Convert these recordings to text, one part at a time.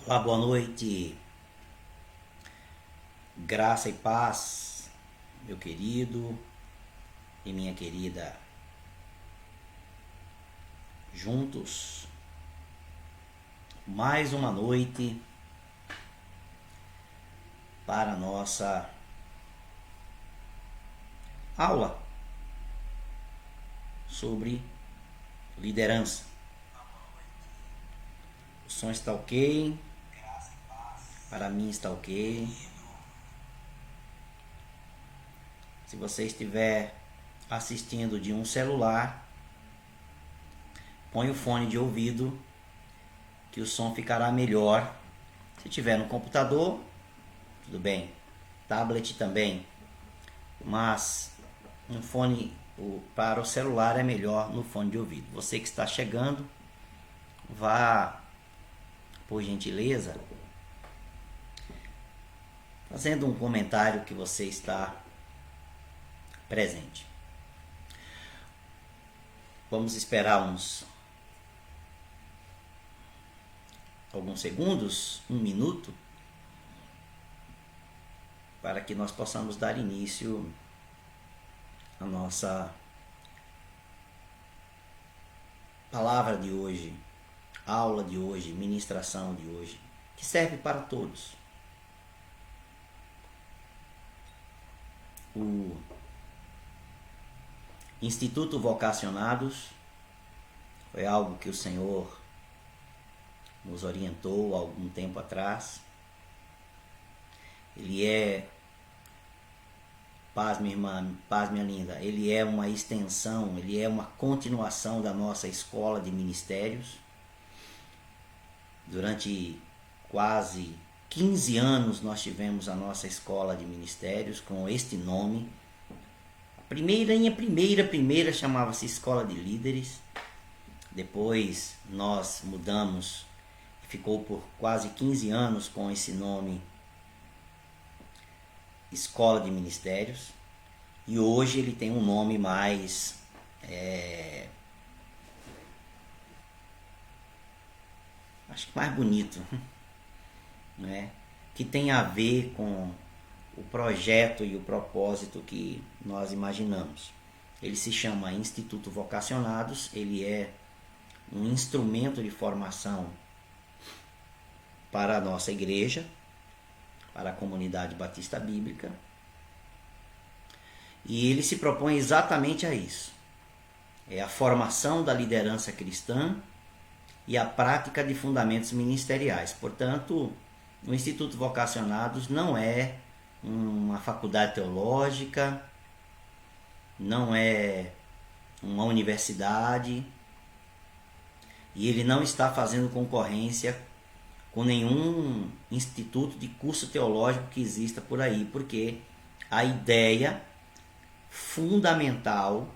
Olá, boa noite, graça e paz, meu querido e minha querida, juntos, mais uma noite para a nossa aula sobre liderança. O som está ok, para mim está ok. Se você estiver assistindo de um celular, põe o fone de ouvido que o som ficará melhor. Se tiver no computador, tudo bem. Tablet também. Mas um fone para o celular é melhor no fone de ouvido. Você que está chegando, vá, por gentileza, fazendo um comentário que você está presente. Vamos esperar alguns segundos, um minuto, para que nós possamos dar início à nossa palavra de hoje, aula de hoje, ministração de hoje, que serve para todos. O Instituto Vocacionados foi algo que o Senhor nos orientou há algum tempo atrás. Ele é, paz minha irmã, paz minha linda, ele é uma extensão, ele é uma continuação da nossa escola de ministérios. Durante quase 15 anos nós tivemos a nossa escola de ministérios com este nome. A primeira chamava-se Escola de Líderes. Depois nós mudamos, ficou por quase 15 anos com esse nome, Escola de Ministérios. E hoje ele tem um nome mais acho que mais bonito, né? Que tem a ver com o projeto e o propósito que nós imaginamos. Ele se chama Instituto Vocacionados, ele é um instrumento de formação para a nossa igreja, para a comunidade batista bíblica, e ele se propõe exatamente a isso. É a formação da liderança cristã e a prática de fundamentos ministeriais. Portanto, o Instituto Vocacionados não é uma faculdade teológica, não é uma universidade, e ele não está fazendo concorrência com nenhum instituto de curso teológico que exista por aí, porque a ideia fundamental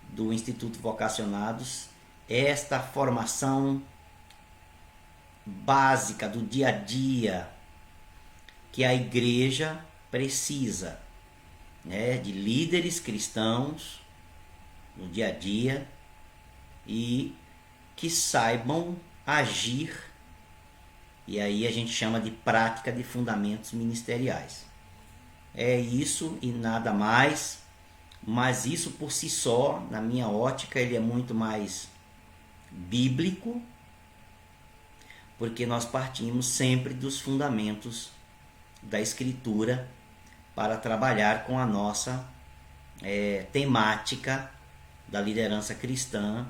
do Instituto Vocacionados é esta formação básica do dia a dia que a igreja precisa, né, de líderes cristãos no dia a dia e que saibam agir, e aí a gente chama de prática de fundamentos ministeriais. É isso e nada mais, mas isso por si só, na minha ótica, ele é muito mais bíblico, porque nós partimos sempre dos fundamentos da Escritura para trabalhar com a nossa temática da liderança cristã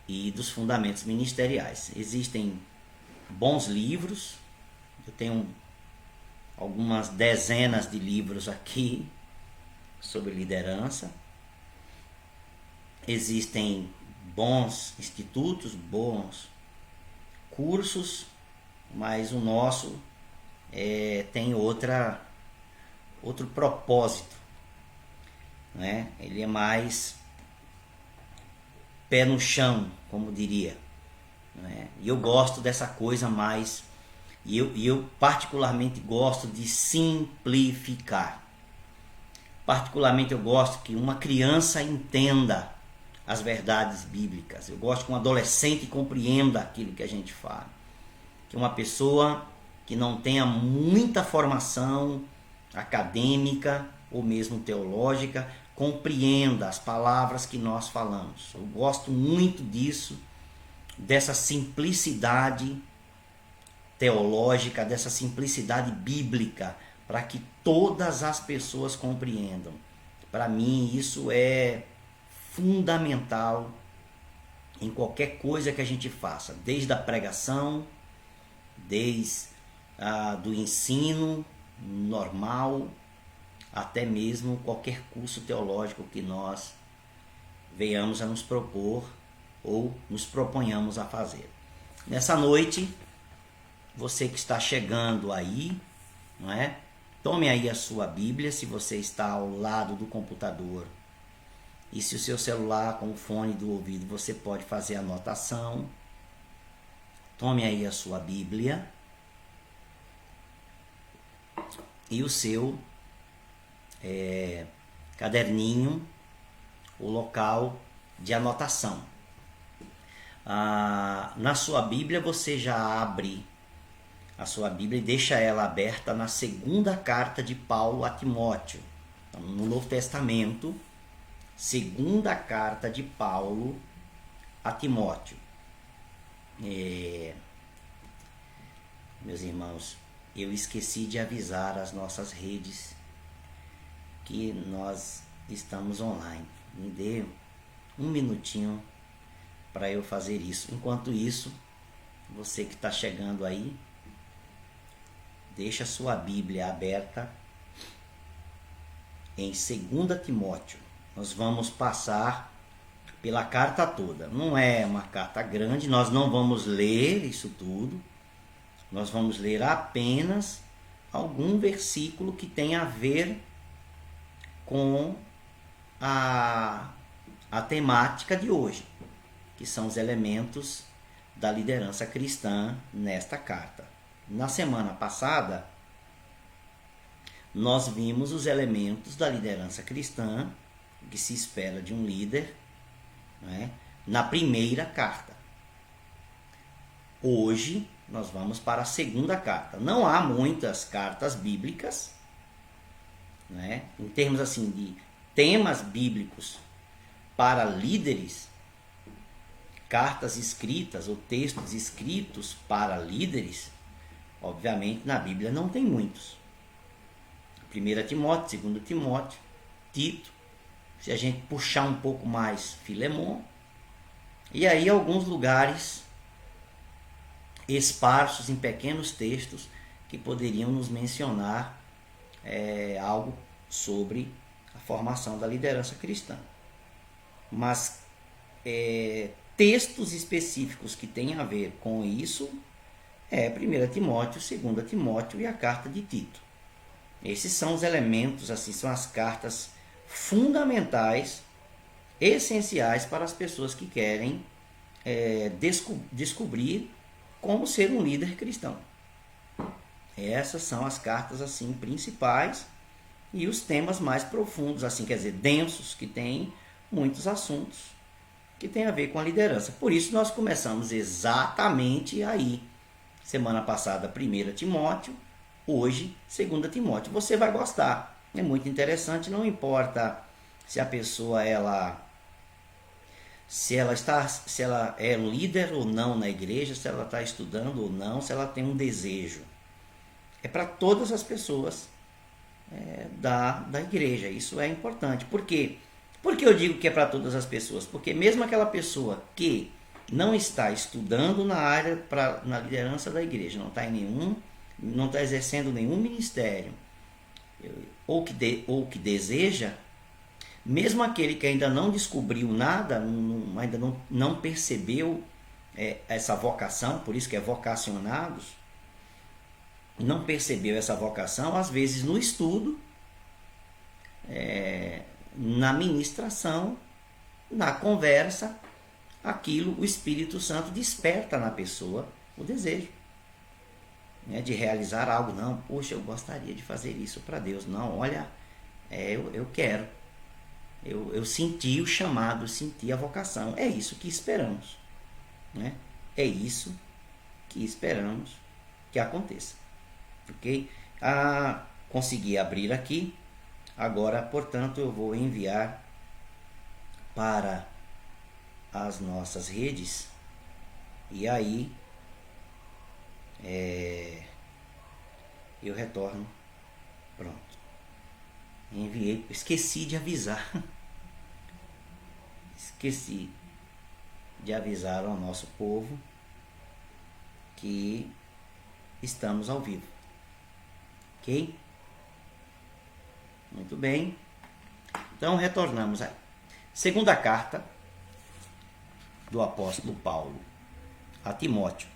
e dos fundamentos ministeriais. Existem bons livros, eu tenho algumas dezenas de livros aqui sobre liderança. Existem bons institutos, bons cursos, mas o nosso tem outro propósito, né? Ele é mais pé no chão, como diria, né? E eu gosto dessa coisa mais, e eu particularmente gosto de simplificar. Particularmente eu gosto que uma criança entenda as verdades bíblicas. Eu gosto que um adolescente compreenda aquilo que a gente fala. Que que uma pessoa que não tenha muita formação acadêmica ou mesmo teológica compreenda as palavras que nós falamos. Eu gosto muito disso, dessa simplicidade teológica, dessa simplicidade bíblica, para que todas as pessoas compreendam. Para mim, isso é fundamental em qualquer coisa que a gente faça, desde a pregação, desde do ensino normal, até mesmo qualquer curso teológico que nós venhamos a nos propor ou nos proponhamos a fazer. Nessa noite, você que está chegando aí, não é? Tome aí a sua Bíblia, se você está ao lado do computador. E se o seu celular com o fone do ouvido, você pode fazer a anotação. Tome aí a sua Bíblia e o seu caderninho, o local de anotação. Na sua Bíblia você já abre a sua Bíblia e deixa ela aberta na segunda carta de Paulo a Timóteo. Então, no Novo Testamento, segunda carta de Paulo a Timóteo. Meus irmãos, eu esqueci de avisar as nossas redes que nós estamos online. Me dê um minutinho para eu fazer isso. Enquanto isso, você que está chegando aí, deixa a sua Bíblia aberta em 2 Timóteo. Nós vamos passar pela carta toda. Não é uma carta grande, nós não vamos ler isso tudo. Nós vamos ler apenas algum versículo que tem a ver com a temática de hoje, que são os elementos da liderança cristã nesta carta. Na semana passada, nós vimos os elementos da liderança cristã, o que se espera de um líder, né, na primeira carta. Hoje, nós vamos para a segunda carta. Não há muitas cartas bíblicas, né, em termos assim de temas bíblicos para líderes, cartas escritas ou textos escritos para líderes. Obviamente, na Bíblia não tem muitos. 1 Timóteo, 2 Timóteo, Tito, se a gente puxar um pouco mais, Filemon, e aí alguns lugares esparsos em pequenos textos que poderiam nos mencionar algo sobre a formação da liderança cristã. Mas textos específicos que têm a ver com isso 1 Timóteo, 2 Timóteo e a carta de Tito. Esses são os elementos, assim, são as cartas fundamentais, essenciais para as pessoas que querem descobrir como ser um líder cristão. Essas são as cartas assim principais e os temas mais profundos, assim, quer dizer, densos, que têm muitos assuntos que têm a ver com a liderança. Por isso nós começamos exatamente aí. Semana passada, 1 Timóteo, hoje, 2 Timóteo. Você vai gostar, é muito interessante, não importa se a pessoa se ela é um líder ou não na igreja, se ela está estudando ou não, se ela tem um desejo. É para todas as pessoas da igreja, isso é importante. Por quê? Por que eu digo que é para todas as pessoas? Porque mesmo aquela pessoa que não está estudando na área, na liderança da igreja, não está exercendo nenhum ministério, ou que deseja, mesmo aquele que ainda não descobriu nada, ainda não percebeu essa vocação, por isso que é vocacionados, não percebeu essa vocação, às vezes no estudo, na ministração, na conversa, o Espírito Santo desperta na pessoa o desejo, né, de realizar algo. Não, poxa, eu gostaria de fazer isso para Deus. Não, olha, eu quero. Eu senti o chamado, senti a vocação. É isso que esperamos, né? É isso que esperamos que aconteça. Ok? Consegui abrir aqui. Agora, portanto, eu vou enviar para as nossas redes. E aí eu retorno. Pronto. Enviei. Esqueci de avisar. Esqueci de avisar ao nosso povo que estamos ao vivo. Ok? Muito bem. Então retornamos aí. Segunda carta do apóstolo Paulo a Timóteo.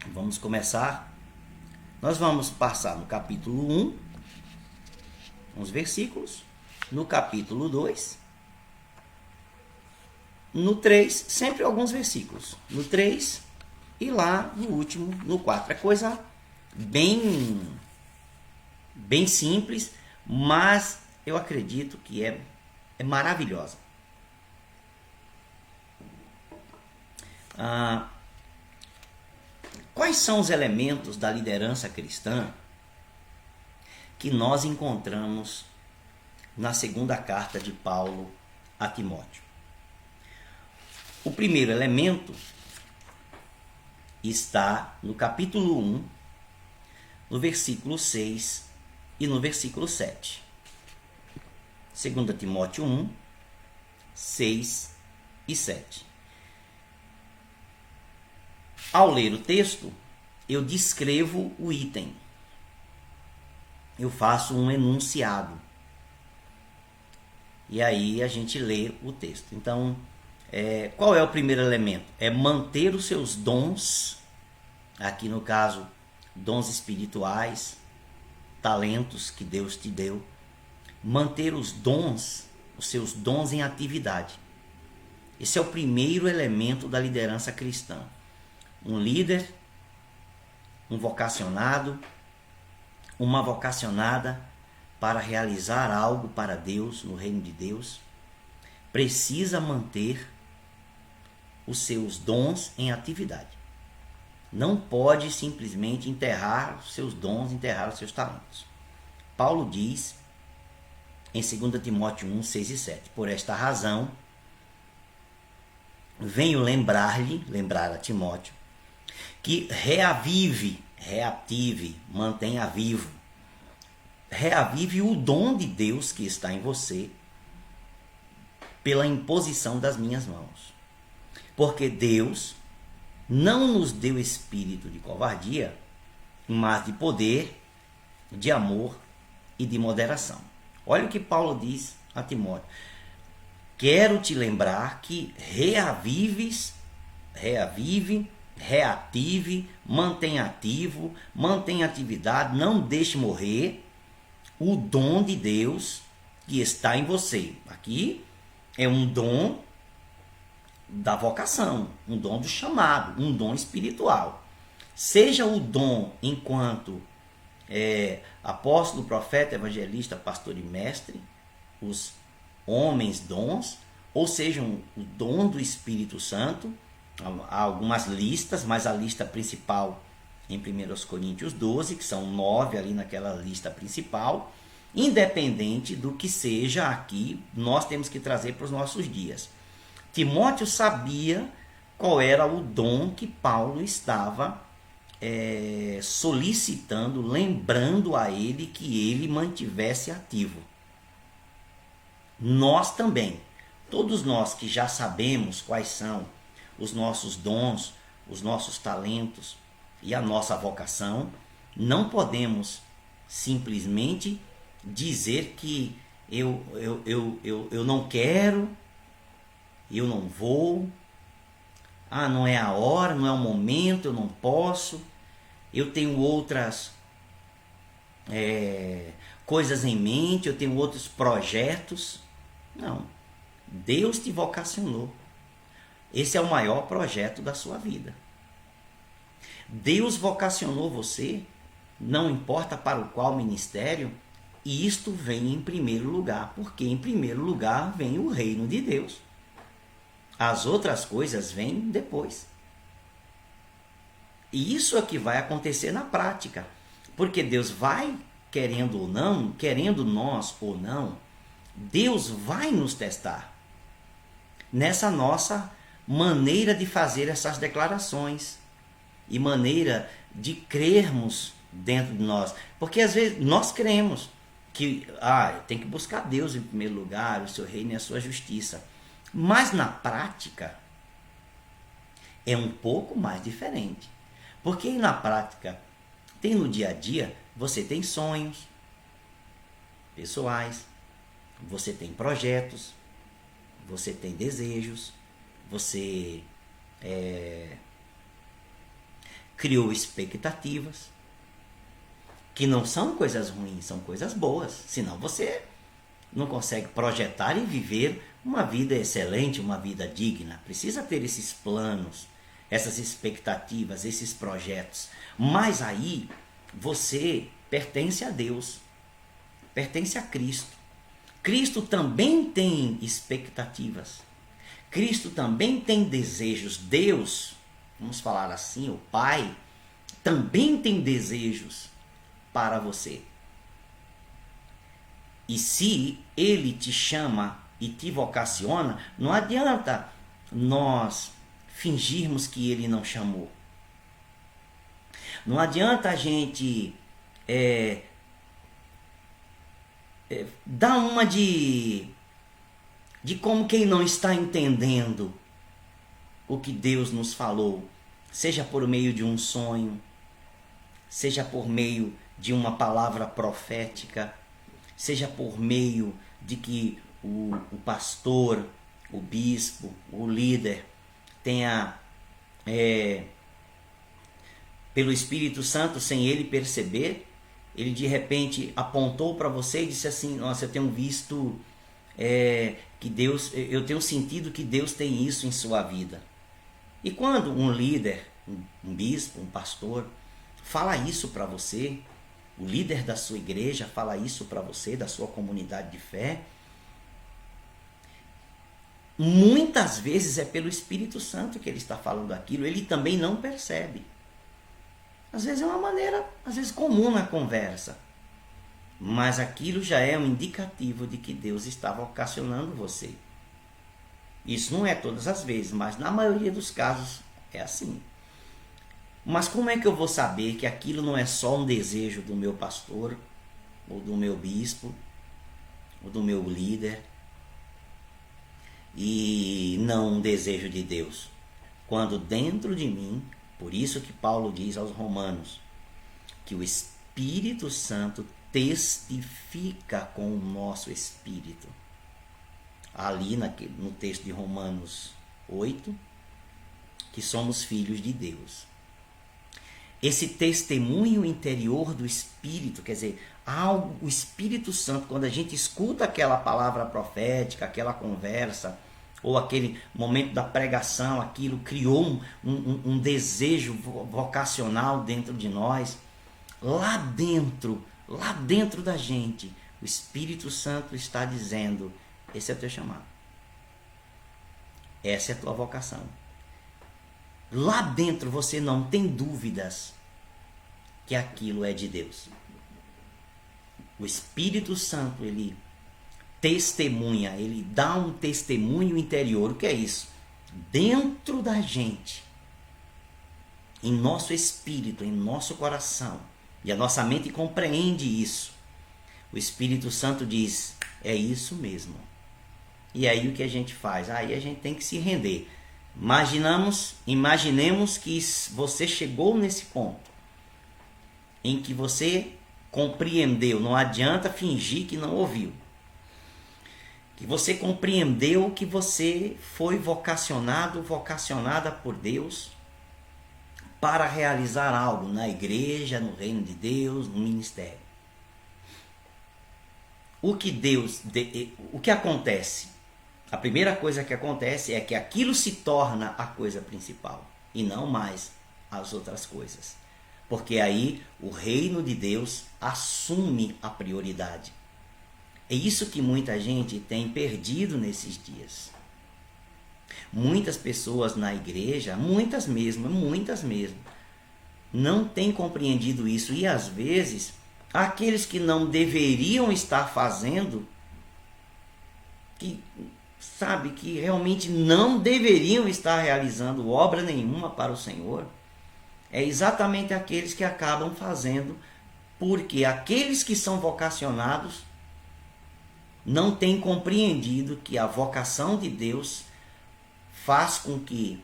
Vamos começar. Nós vamos passar no capítulo 1, uns versículos. No capítulo 2. No 3, sempre alguns versículos. No 3 e lá no último, no 4. É coisa bem simples, mas eu acredito que é maravilhosa. Quais são os elementos da liderança cristã que nós encontramos na segunda carta de Paulo a Timóteo? O primeiro elemento está no capítulo 1, no versículo 6 e no versículo 7. 2 Timóteo 1, 6 e 7. Ao ler o texto, eu descrevo o item. Eu faço um enunciado. E aí a gente lê o texto. Então, qual é o primeiro elemento? É manter os seus dons, aqui no caso, dons espirituais, talentos que Deus te deu. Manter os seus dons em atividade. Esse é o primeiro elemento da liderança cristã. Um líder, um vocacionado, uma vocacionada para realizar algo para Deus, no reino de Deus, precisa manter os seus dons em atividade. Não pode simplesmente enterrar os seus dons, enterrar os seus talentos. Paulo diz em 2 Timóteo 1, 6 e 7, por esta razão, venho lembrar a Timóteo, que reavive, mantenha vivo, reavive o dom de Deus que está em você pela imposição das minhas mãos. Porque Deus não nos deu espírito de covardia, mas de poder, de amor e de moderação. Olha o que Paulo diz a Timóteo. Quero te lembrar que reavive, reative, mantenha ativo, mantenha atividade, não deixe morrer o dom de Deus que está em você. Aqui é um dom da vocação, um dom do chamado, um dom espiritual. Seja o dom enquanto apóstolo, profeta, evangelista, pastor e mestre, os homens dons, ou seja, o dom do Espírito Santo. Há algumas listas, mas a lista principal em 1 Coríntios 12, que são 9 ali naquela lista principal. Independente do que seja aqui, nós temos que trazer para os nossos dias. Timóteo sabia qual era o dom que Paulo estava solicitando, lembrando a ele que ele mantivesse ativo. Nós também, todos nós que já sabemos quais são os nossos dons, os nossos talentos e a nossa vocação, não podemos simplesmente dizer que eu não quero, eu não vou, não é a hora, não é o momento, eu não posso, eu tenho outras coisas em mente, eu tenho outros projetos. Não, Deus te vocacionou. Esse é o maior projeto da sua vida. Deus vocacionou você, não importa para o qual ministério, e isto vem em primeiro lugar, porque em primeiro lugar vem o reino de Deus. As outras coisas vêm depois. E isso é o que vai acontecer na prática. Porque Deus vai, querendo ou não, querendo nós ou não, Deus vai nos testar nessa nossa maneira de fazer essas declarações e maneira de crermos dentro de nós. Porque às vezes nós cremos que tem que buscar Deus em primeiro lugar, o seu reino e a sua justiça. Mas na prática é um pouco mais diferente. Porque na prática, tem no dia a dia, você tem sonhos pessoais, você tem projetos, você tem desejos, você criou expectativas, que não são coisas ruins, são coisas boas. Senão você não consegue projetar e viver uma vida excelente, uma vida digna. Precisa ter esses planos, essas expectativas, esses projetos. Mas aí você pertence a Deus, pertence a Cristo. Cristo também tem expectativas. Cristo também tem desejos. Deus, vamos falar assim, o Pai, também tem desejos para você. E se Ele te chama e te vocaciona, não adianta nós fingirmos que Ele não chamou. Não adianta a gente dar uma de como quem não está entendendo o que Deus nos falou, seja por meio de um sonho, seja por meio de uma palavra profética, seja por meio de que o pastor, o bispo, o líder tenha, pelo Espírito Santo, sem ele perceber, ele de repente apontou para você e disse assim: nossa, eu tenho visto que Deus, eu tenho sentido que Deus tem isso em sua vida. E quando um líder, um bispo, um pastor, fala isso para você, o líder da sua igreja fala isso para você, da sua comunidade de fé, muitas vezes é pelo Espírito Santo que ele está falando aquilo, ele também não percebe. Às vezes é uma maneira, às vezes comum na conversa, mas aquilo já é um indicativo de que Deus está vocacionando você. Isso não é todas as vezes, mas na maioria dos casos é assim. Mas como é que eu vou saber que aquilo não é só um desejo do meu pastor, ou do meu bispo, ou do meu líder, e não um desejo de Deus? Quando dentro de mim, por isso que Paulo diz aos Romanos, que o Espírito Santo testifica com o nosso espírito. Ali no texto de Romanos 8, que somos filhos de Deus. Esse testemunho interior do Espírito, quer dizer, o Espírito Santo, quando a gente escuta aquela palavra profética, aquela conversa, ou aquele momento da pregação, aquilo criou um desejo vocacional dentro de nós, lá dentro da gente, o Espírito Santo está dizendo: esse é o teu chamado, essa é a tua vocação. Lá dentro você não tem dúvidas que aquilo é de Deus. O Espírito Santo, ele testemunha, ele dá um testemunho interior. O que é isso? Dentro da gente, em nosso espírito, em nosso coração, e a nossa mente compreende isso. O Espírito Santo diz: é isso mesmo. E aí o que a gente faz? Aí a gente tem que se render. Imaginemos que você chegou nesse ponto em que você compreendeu, não adianta fingir que não ouviu, que você compreendeu que você foi vocacionada por Deus para realizar algo na igreja, no reino de Deus, no ministério. O que acontece? A primeira coisa que acontece é que aquilo se torna a coisa principal e não mais as outras coisas. Porque aí o reino de Deus assume a prioridade. É isso que muita gente tem perdido nesses dias. Muitas pessoas na igreja, muitas mesmo, não têm compreendido isso. E às vezes, aqueles que não deveriam estar fazendo, que realmente não deveriam estar realizando obra nenhuma para o Senhor, é exatamente aqueles que acabam fazendo, porque aqueles que são vocacionados não têm compreendido que a vocação de Deus faz com que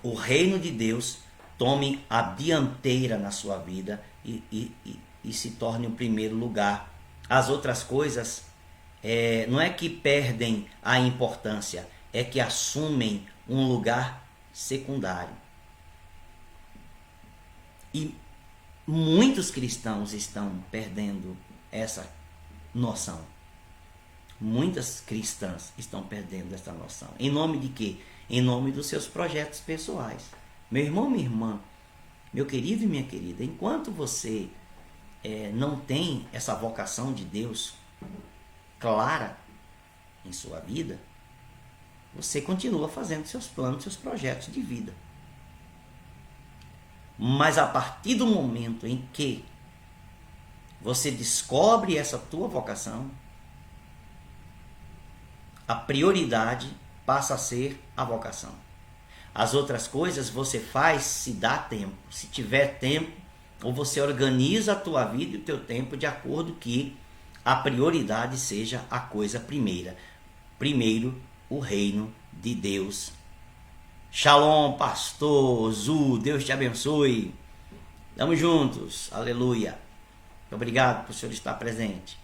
o reino de Deus tome a dianteira na sua vida e se torne o primeiro lugar. As outras coisas não é que perdem a importância, é que assumem um lugar secundário. E muitos cristãos estão perdendo essa noção. Muitas cristãs estão perdendo essa noção. Em nome de quê? Em nome dos seus projetos pessoais. Meu irmão, minha irmã, meu querido e minha querida, enquanto você não tem essa vocação de Deus clara em sua vida, você continua fazendo seus planos, seus projetos de vida. Mas a partir do momento em que você descobre essa tua vocação, a prioridade passa a ser a vocação. As outras coisas você faz se dá tempo. Se tiver tempo, ou você organiza a tua vida e o teu tempo de acordo que a prioridade seja a coisa primeira. Primeiro, o reino de Deus. Shalom, pastor Zu, Deus te abençoe. Tamo juntos, aleluia. Obrigado por o senhor estar presente.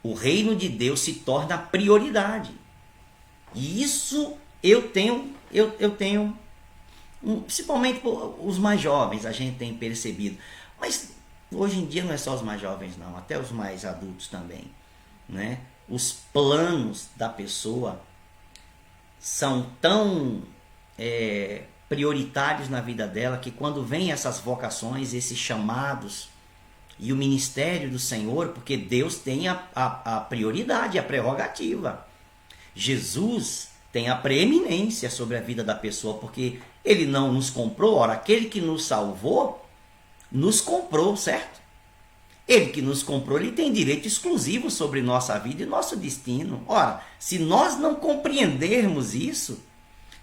O reino de Deus se torna prioridade. E isso eu tenho, principalmente os mais jovens, a gente tem percebido. Mas hoje em dia não é só os mais jovens não, até os mais adultos também, né? Os planos da pessoa são tão prioritários na vida dela que quando vem essas vocações, esses chamados e o ministério do Senhor, porque Deus tem a prioridade, a prerrogativa. Jesus tem a preeminência sobre a vida da pessoa, porque ele não nos comprou. Ora, aquele que nos salvou, nos comprou, certo? Ele que nos comprou, ele tem direito exclusivo sobre nossa vida e nosso destino. Ora, se nós não compreendermos isso,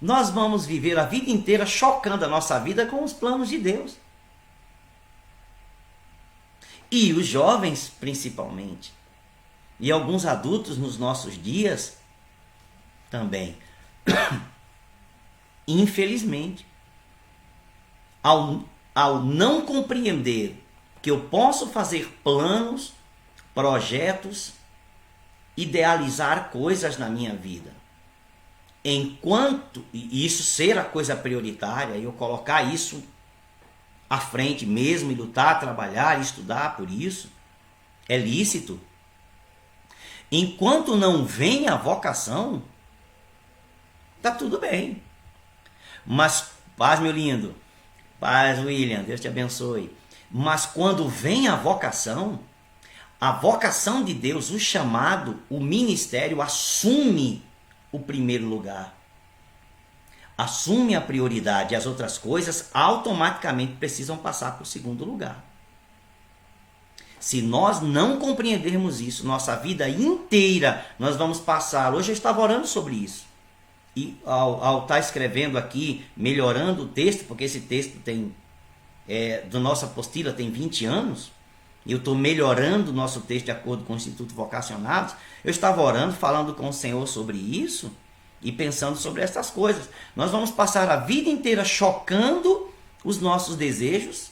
nós vamos viver a vida inteira chocando a nossa vida com os planos de Deus. E os jovens, principalmente, e alguns adultos nos nossos dias também, infelizmente, ao não compreender que eu posso fazer planos, projetos, idealizar coisas na minha vida, enquanto isso ser a coisa prioritária, eu colocar isso à frente mesmo e lutar, trabalhar, estudar por isso, é lícito. Enquanto não vem a vocação, tá tudo bem. Mas, paz, meu lindo, paz, William, Deus te abençoe. Mas quando vem a vocação de Deus, o chamado, o ministério assume o primeiro lugar. Assume a prioridade, as outras coisas automaticamente precisam passar para o segundo lugar. Se nós não compreendermos isso, nossa vida inteira nós vamos passar. Hoje eu estava orando sobre isso. E ao estar escrevendo aqui, melhorando o texto, porque esse texto tem do nossa apostila tem 20 anos, e eu estou melhorando o nosso texto de acordo com o Instituto Vocacionados, eu estava orando, falando com o Senhor sobre isso, e pensando sobre essas coisas. Nós vamos passar a vida inteira chocando os nossos desejos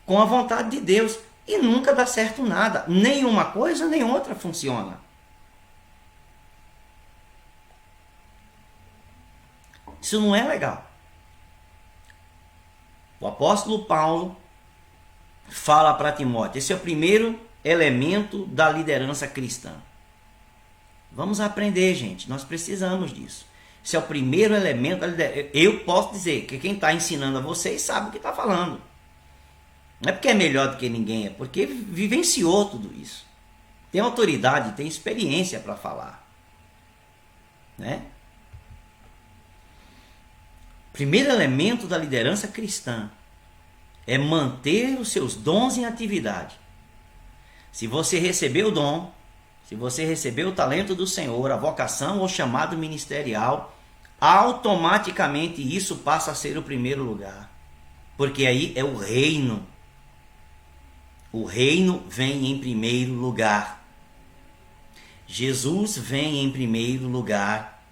com a vontade de Deus. E nunca dá certo nada. Nem uma coisa, nem outra funciona. Isso não é legal. O apóstolo Paulo fala para Timóteo. Esse é o primeiro elemento da liderança cristã. Vamos aprender, gente. Nós precisamos disso. Esse é o primeiro elemento da liderança. Eu posso dizer que quem está ensinando a vocês sabe o que está falando. Não é porque é melhor do que ninguém, é porque vivenciou tudo isso. Tem autoridade, tem experiência para falar. Né? primeiro elemento da liderança cristã é manter os seus dons em atividade. Se você recebeu o dom, se você recebeu o talento do Senhor, a vocação ou chamado ministerial, automaticamente isso passa a ser o primeiro lugar. Porque aí é o reino. O reino vem em primeiro lugar. Jesus vem em primeiro lugar.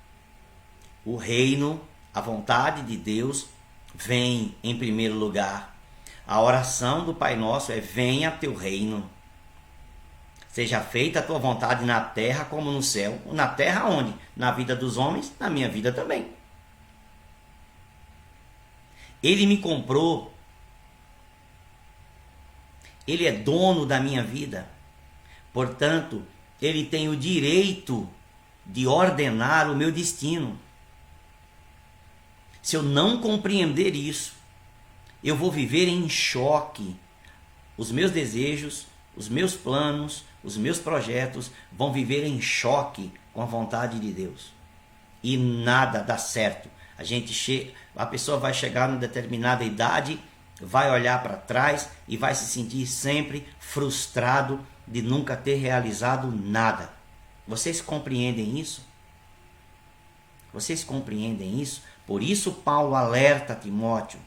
O reino, a vontade de Deus, vem em primeiro lugar. A oração do Pai Nosso é: venha teu reino. Seja feita a tua vontade na terra como no céu. Na terra onde? Na vida dos homens, na minha vida também. Ele me comprou. Ele é dono da minha vida. Portanto, ele tem o direito de ordenar o meu destino. Se eu não compreender isso, eu vou viver em choque. Os meus desejos, os meus planos, os meus projetos vão viver em choque com a vontade de Deus. E nada dá certo. A pessoa vai chegar numa determinada idade, vai olhar para trás e vai se sentir sempre frustrado de nunca ter realizado nada. Vocês compreendem isso? Vocês compreendem isso? Por isso Paulo alerta Timóteo: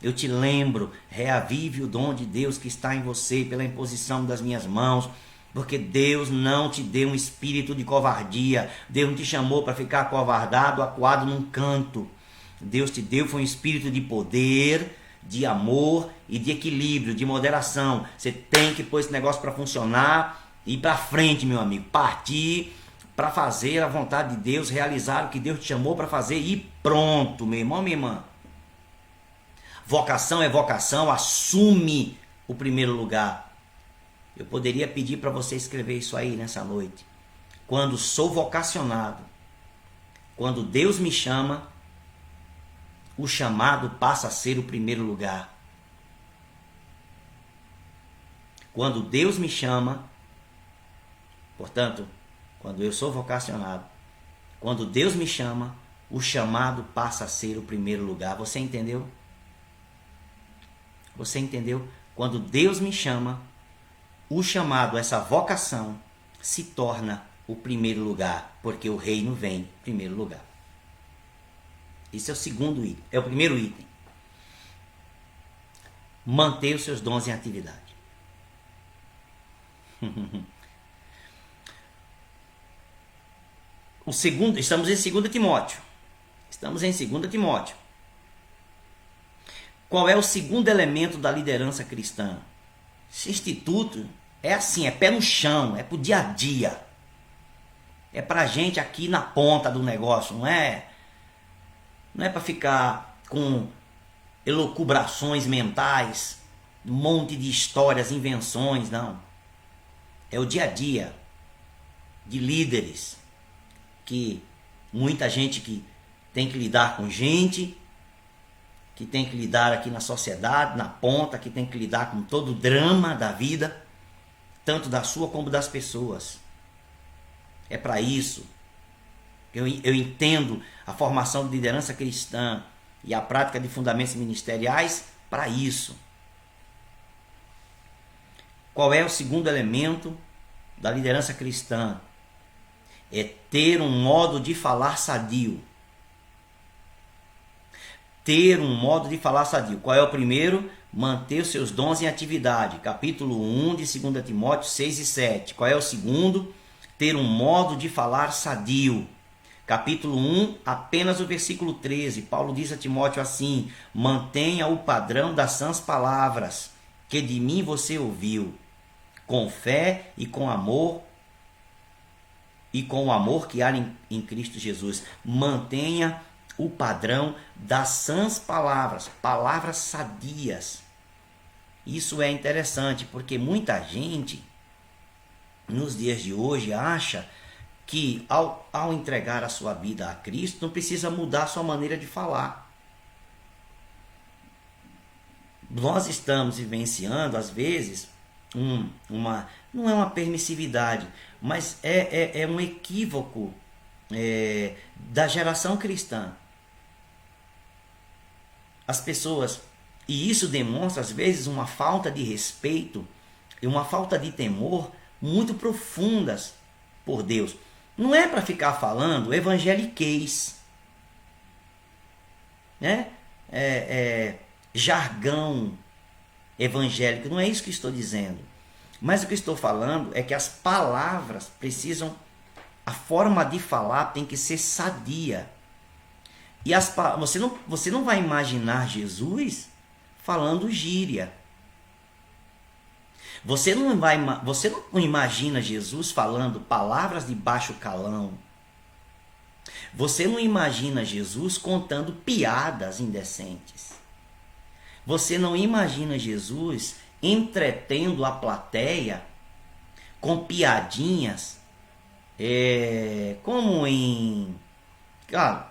eu te lembro, reavive o dom de Deus que está em você pela imposição das minhas mãos, porque Deus não te deu um espírito de covardia. Deus não te chamou para ficar acovardado, acuado num canto. Deus te deu foi um espírito de poder, de amor e de equilíbrio, de moderação. Você tem que pôr esse negócio para funcionar e ir para frente, meu amigo. Partir para fazer a vontade de Deus, realizar o que Deus te chamou para fazer e pronto, meu irmão, minha irmã. Vocação é vocação, assume o primeiro lugar. Eu poderia pedir para você escrever isso aí nessa noite. Quando sou vocacionado, quando Deus me chama, o chamado passa a ser o primeiro lugar. Quando Deus me chama, portanto, quando eu sou vocacionado, quando Deus me chama, o chamado passa a ser o primeiro lugar. Você entendeu? Você entendeu? Quando Deus me chama, o chamado, essa vocação, se torna o primeiro lugar, porque o reino vem em primeiro lugar. Esse é o segundo item. É o primeiro item. Manter os seus dons em atividade. O segundo, estamos em 2 Timóteo. Estamos em 2 Timóteo. Qual é o segundo elemento da liderança cristã? Esse instituto é assim, é pé no chão, é pro dia a dia. É pra gente aqui na ponta do negócio, não é para ficar com elucubrações mentais, um monte de histórias, invenções, não. É o dia a dia de líderes, que muita gente que tem que lidar com gente, que tem que lidar aqui na sociedade, na ponta, que tem que lidar com todo o drama da vida, tanto da sua como das pessoas. É para isso. Eu entendo a formação de liderança cristã e a prática de fundamentos ministeriais para isso. Qual é o segundo elemento da liderança cristã? É ter um modo de falar sadio. Ter um modo de falar sadio. Qual é o primeiro? Manter os seus dons em atividade. Capítulo 1 de 2 Timóteo 6 e 7. Qual é o segundo? Ter um modo de falar sadio. Capítulo 1, apenas o versículo 13. Paulo diz a Timóteo assim: mantenha o padrão das sãs palavras que de mim você ouviu, com fé e com amor, e com o amor que há em Cristo Jesus. Mantenha o padrão das sãs palavras, palavras sadias. Isso é interessante, porque muita gente, nos dias de hoje, acha que ao entregar a sua vida a Cristo, não precisa mudar a sua maneira de falar. Nós estamos vivenciando, às vezes, não é uma permissividade, mas é um equívoco da geração cristã. as pessoas, e isso demonstra às vezes uma falta de respeito e uma falta de temor muito profundas por Deus. Não é para ficar falando evangeliquez, né? Jargão evangélico, não é isso que estou dizendo. Mas o que estou falando é que as palavras precisam, a forma de falar tem que ser sadia. E você não vai imaginar Jesus falando gíria. Você não imagina Jesus falando palavras de baixo calão. Você não imagina Jesus contando piadas indecentes. Você não imagina Jesus entretendo a plateia com piadinhas, como em... Claro,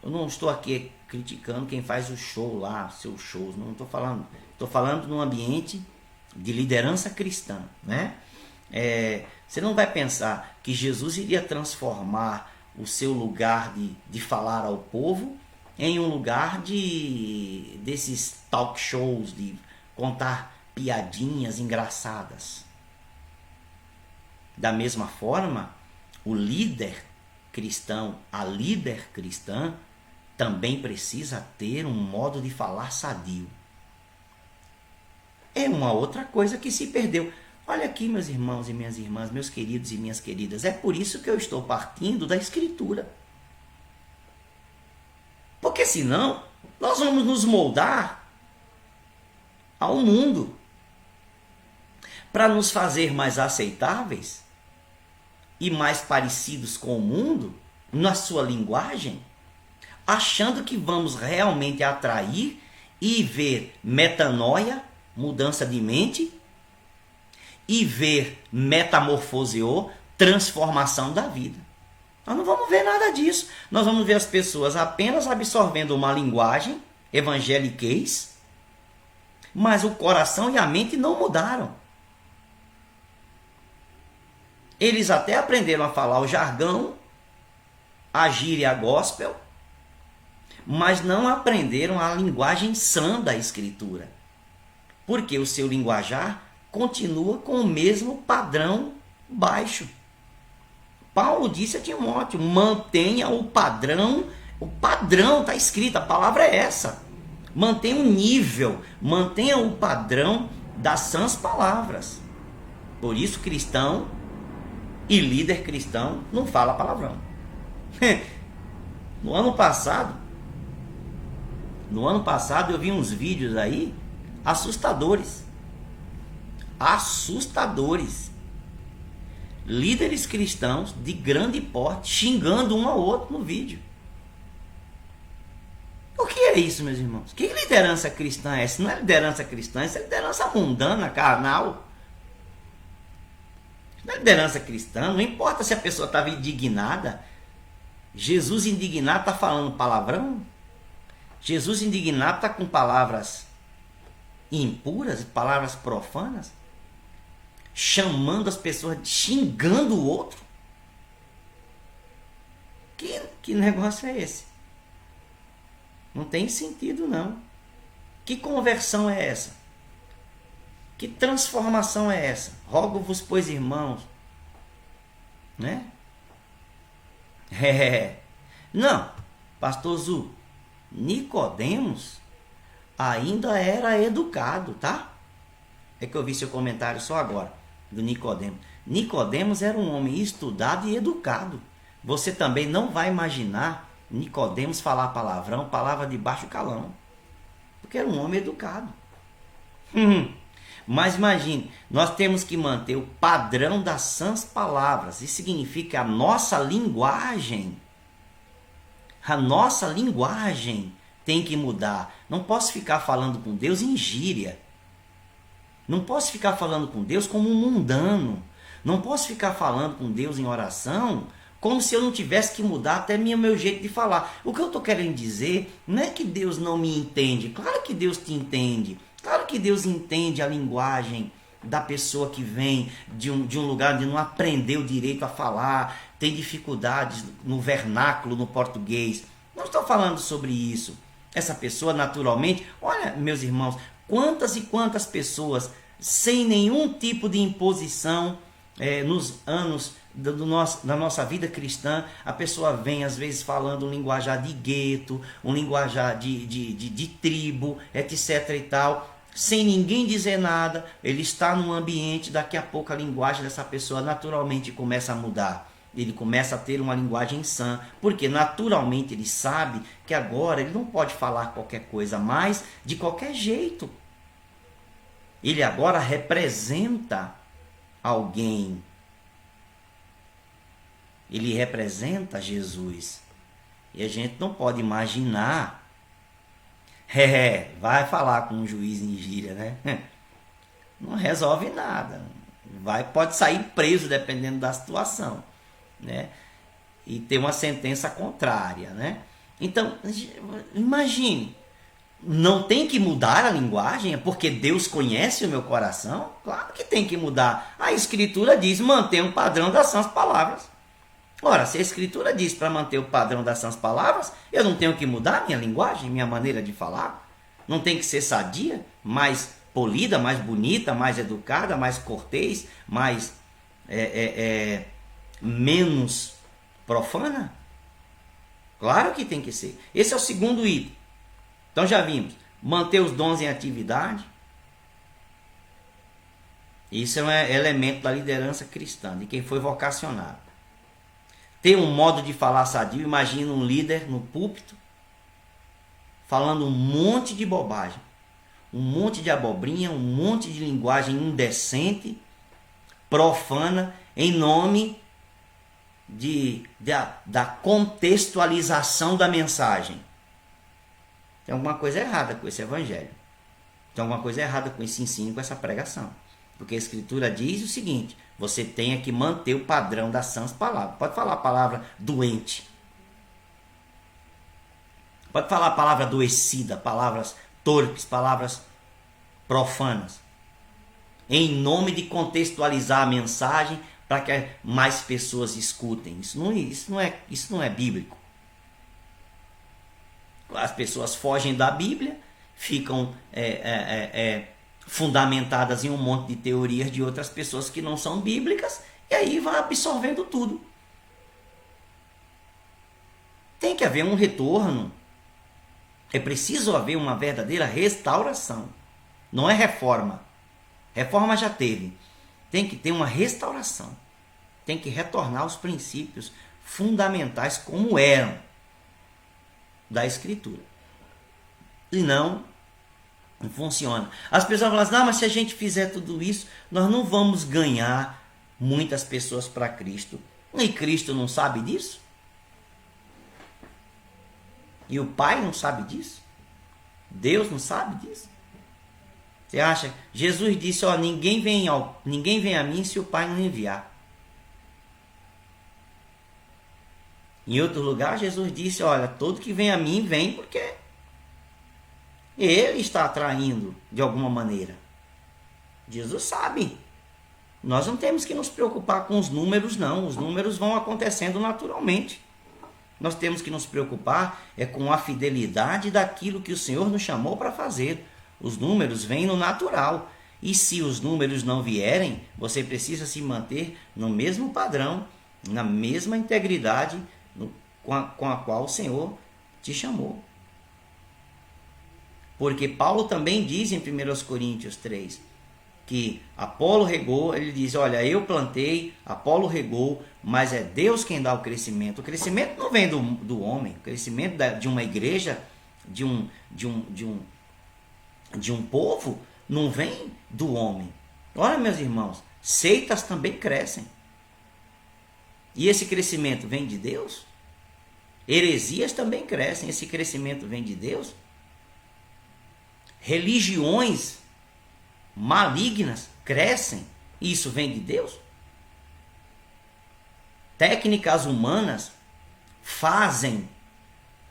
eu não estou aqui criticando quem faz o show lá, seus shows, não estou falando. Estou falando num ambiente de liderança cristã, né? Você não vai pensar que Jesus iria transformar o seu lugar de falar ao povo em um lugar desses talk shows, de contar piadinhas engraçadas. Da mesma forma, o líder cristão, a líder cristã, também precisa ter um modo de falar sadio. É uma outra coisa que se perdeu. Olha aqui, meus irmãos e minhas irmãs, meus queridos e minhas queridas, é por isso que eu estou partindo da Escritura. Porque senão, nós vamos nos moldar ao mundo para nos fazer mais aceitáveis e mais parecidos com o mundo na sua linguagem, achando que vamos realmente atrair e ver metanoia, mudança de mente, e ver metamorfoseô, transformação da vida. Nós não vamos ver nada disso. Nós vamos ver as pessoas apenas absorvendo uma linguagem evangeliquez, mas o coração e a mente não mudaram. Eles até aprenderam a falar o jargão, a gíria gospel, mas não aprenderam a linguagem sã da Escritura. Porque o seu linguajar continua com o mesmo padrão baixo. Paulo disse a Timóteo, mantenha o padrão está escrito, a palavra é essa. Mantenha o nível, mantenha o padrão das sãs palavras. Por isso, cristão e líder cristão não fala palavrão. No ano passado eu vi uns vídeos aí assustadores. Líderes cristãos de grande porte xingando um ao outro no vídeo. O que é isso, meus irmãos? Que liderança cristã é essa? Não é liderança cristã, isso é liderança mundana, carnal. Não é liderança cristã, não importa se a pessoa estava indignada. Jesus indignado está falando palavrão? Jesus indignado está com palavras impuras, palavras profanas? Chamando as pessoas, xingando o outro? Que negócio é esse? Não tem sentido, não. Que conversão é essa? Que transformação é essa? Rogo-vos, pois, irmãos, né? Não, pastor Zu, Nicodemos ainda era educado, tá? É que eu vi seu comentário só agora, do Nicodemos. Nicodemos era um homem estudado e educado. Você também não vai imaginar Nicodemos falar palavrão, palavra de baixo calão. Porque era um homem educado. Mas imagine, nós temos que manter o padrão das sãs palavras. Isso significa que a nossa linguagem tem que mudar. Não posso ficar falando com Deus em gíria. Não posso ficar falando com Deus como um mundano. Não posso ficar falando com Deus em oração como se eu não tivesse que mudar até o meu jeito de falar. O que eu estou querendo dizer não é que Deus não me entende. Claro que Deus te entende. Claro que Deus entende a linguagem da pessoa que vem de um lugar onde não aprendeu direito a falar, tem dificuldades no vernáculo, no português. Não estou falando sobre isso. Essa pessoa naturalmente, olha, meus irmãos, quantas e quantas pessoas sem nenhum tipo de imposição nos anos da nossa vida cristã, a pessoa vem às vezes falando um linguajar de gueto, um linguajar de tribo, etc e tal, sem ninguém dizer nada. Ele está num ambiente, daqui a pouco a linguagem dessa pessoa naturalmente começa a mudar. Ele começa a ter uma linguagem sã, porque naturalmente ele sabe que agora ele não pode falar qualquer coisa mais de qualquer jeito. Ele agora representa alguém. Ele representa Jesus. E a gente não pode imaginar. Vai falar com um juiz em gíria, né? Não resolve nada. Pode sair preso dependendo da situação, né? E ter uma sentença contrária, né? Então, imagine. Não tem que mudar a linguagem? É porque Deus conhece o meu coração? Claro que tem que mudar. A Escritura diz: mantenha um padrão das sãs palavras. Ora, se a Escritura diz para manter o padrão das sãs palavras, eu não tenho que mudar minha linguagem, minha maneira de falar? Não tem que ser sadia, mais polida, mais bonita, mais educada, mais cortês, mais menos profana? Claro que tem que ser. Esse é o segundo item. Então já vimos, manter os dons em atividade. Isso é um elemento da liderança cristã, de quem foi vocacionado. Ter um modo de falar sadio. Imagina um líder no púlpito falando um monte de bobagem, um monte de abobrinha, um monte de linguagem indecente, profana, em nome da contextualização da mensagem. Tem alguma coisa errada com esse evangelho. Tem alguma coisa errada com esse ensino, com essa pregação. Porque a Escritura diz o seguinte: você tem que manter o padrão das sãs palavras. Pode falar a palavra doente. Pode falar a palavra adoecida, palavras torpes, palavras profanas. Em nome de contextualizar a mensagem para que mais pessoas escutem. Isso não é bíblico. As pessoas fogem da Bíblia, ficam fundamentadas em um monte de teorias de outras pessoas que não são bíblicas, e aí vai absorvendo tudo. Tem que haver um retorno. É preciso haver uma verdadeira restauração. Não é reforma. Reforma já teve. Tem que ter uma restauração. Tem que retornar aos princípios fundamentais como eram da Escritura. E não funciona. As pessoas falam assim: não, mas se a gente fizer tudo isso, nós não vamos ganhar muitas pessoas para Cristo. E Cristo não sabe disso? E o Pai não sabe disso? Deus não sabe disso? Você acha? Jesus disse: ó, ninguém vem a mim se o Pai não enviar. Em outro lugar, Jesus disse: olha, todo que vem a mim, vem porque ele está atraindo de alguma maneira. Jesus sabe. Nós não temos que nos preocupar com os números, não. Os números vão acontecendo naturalmente. Nós temos que nos preocupar com a fidelidade daquilo que o Senhor nos chamou para fazer. Os números vêm no natural. E se os números não vierem, você precisa se manter no mesmo padrão, na mesma integridade com a qual o Senhor te chamou. Porque Paulo também diz em 1 Coríntios 3 que Apolo regou, ele diz: olha, eu plantei, Apolo regou, mas é Deus quem dá o crescimento. O crescimento não vem do homem, o crescimento de uma igreja, de um povo, não vem do homem. Olha, meus irmãos, seitas também crescem. E esse crescimento vem de Deus? Heresias também crescem, esse crescimento vem de Deus? Religiões malignas crescem, e isso vem de Deus? Técnicas humanas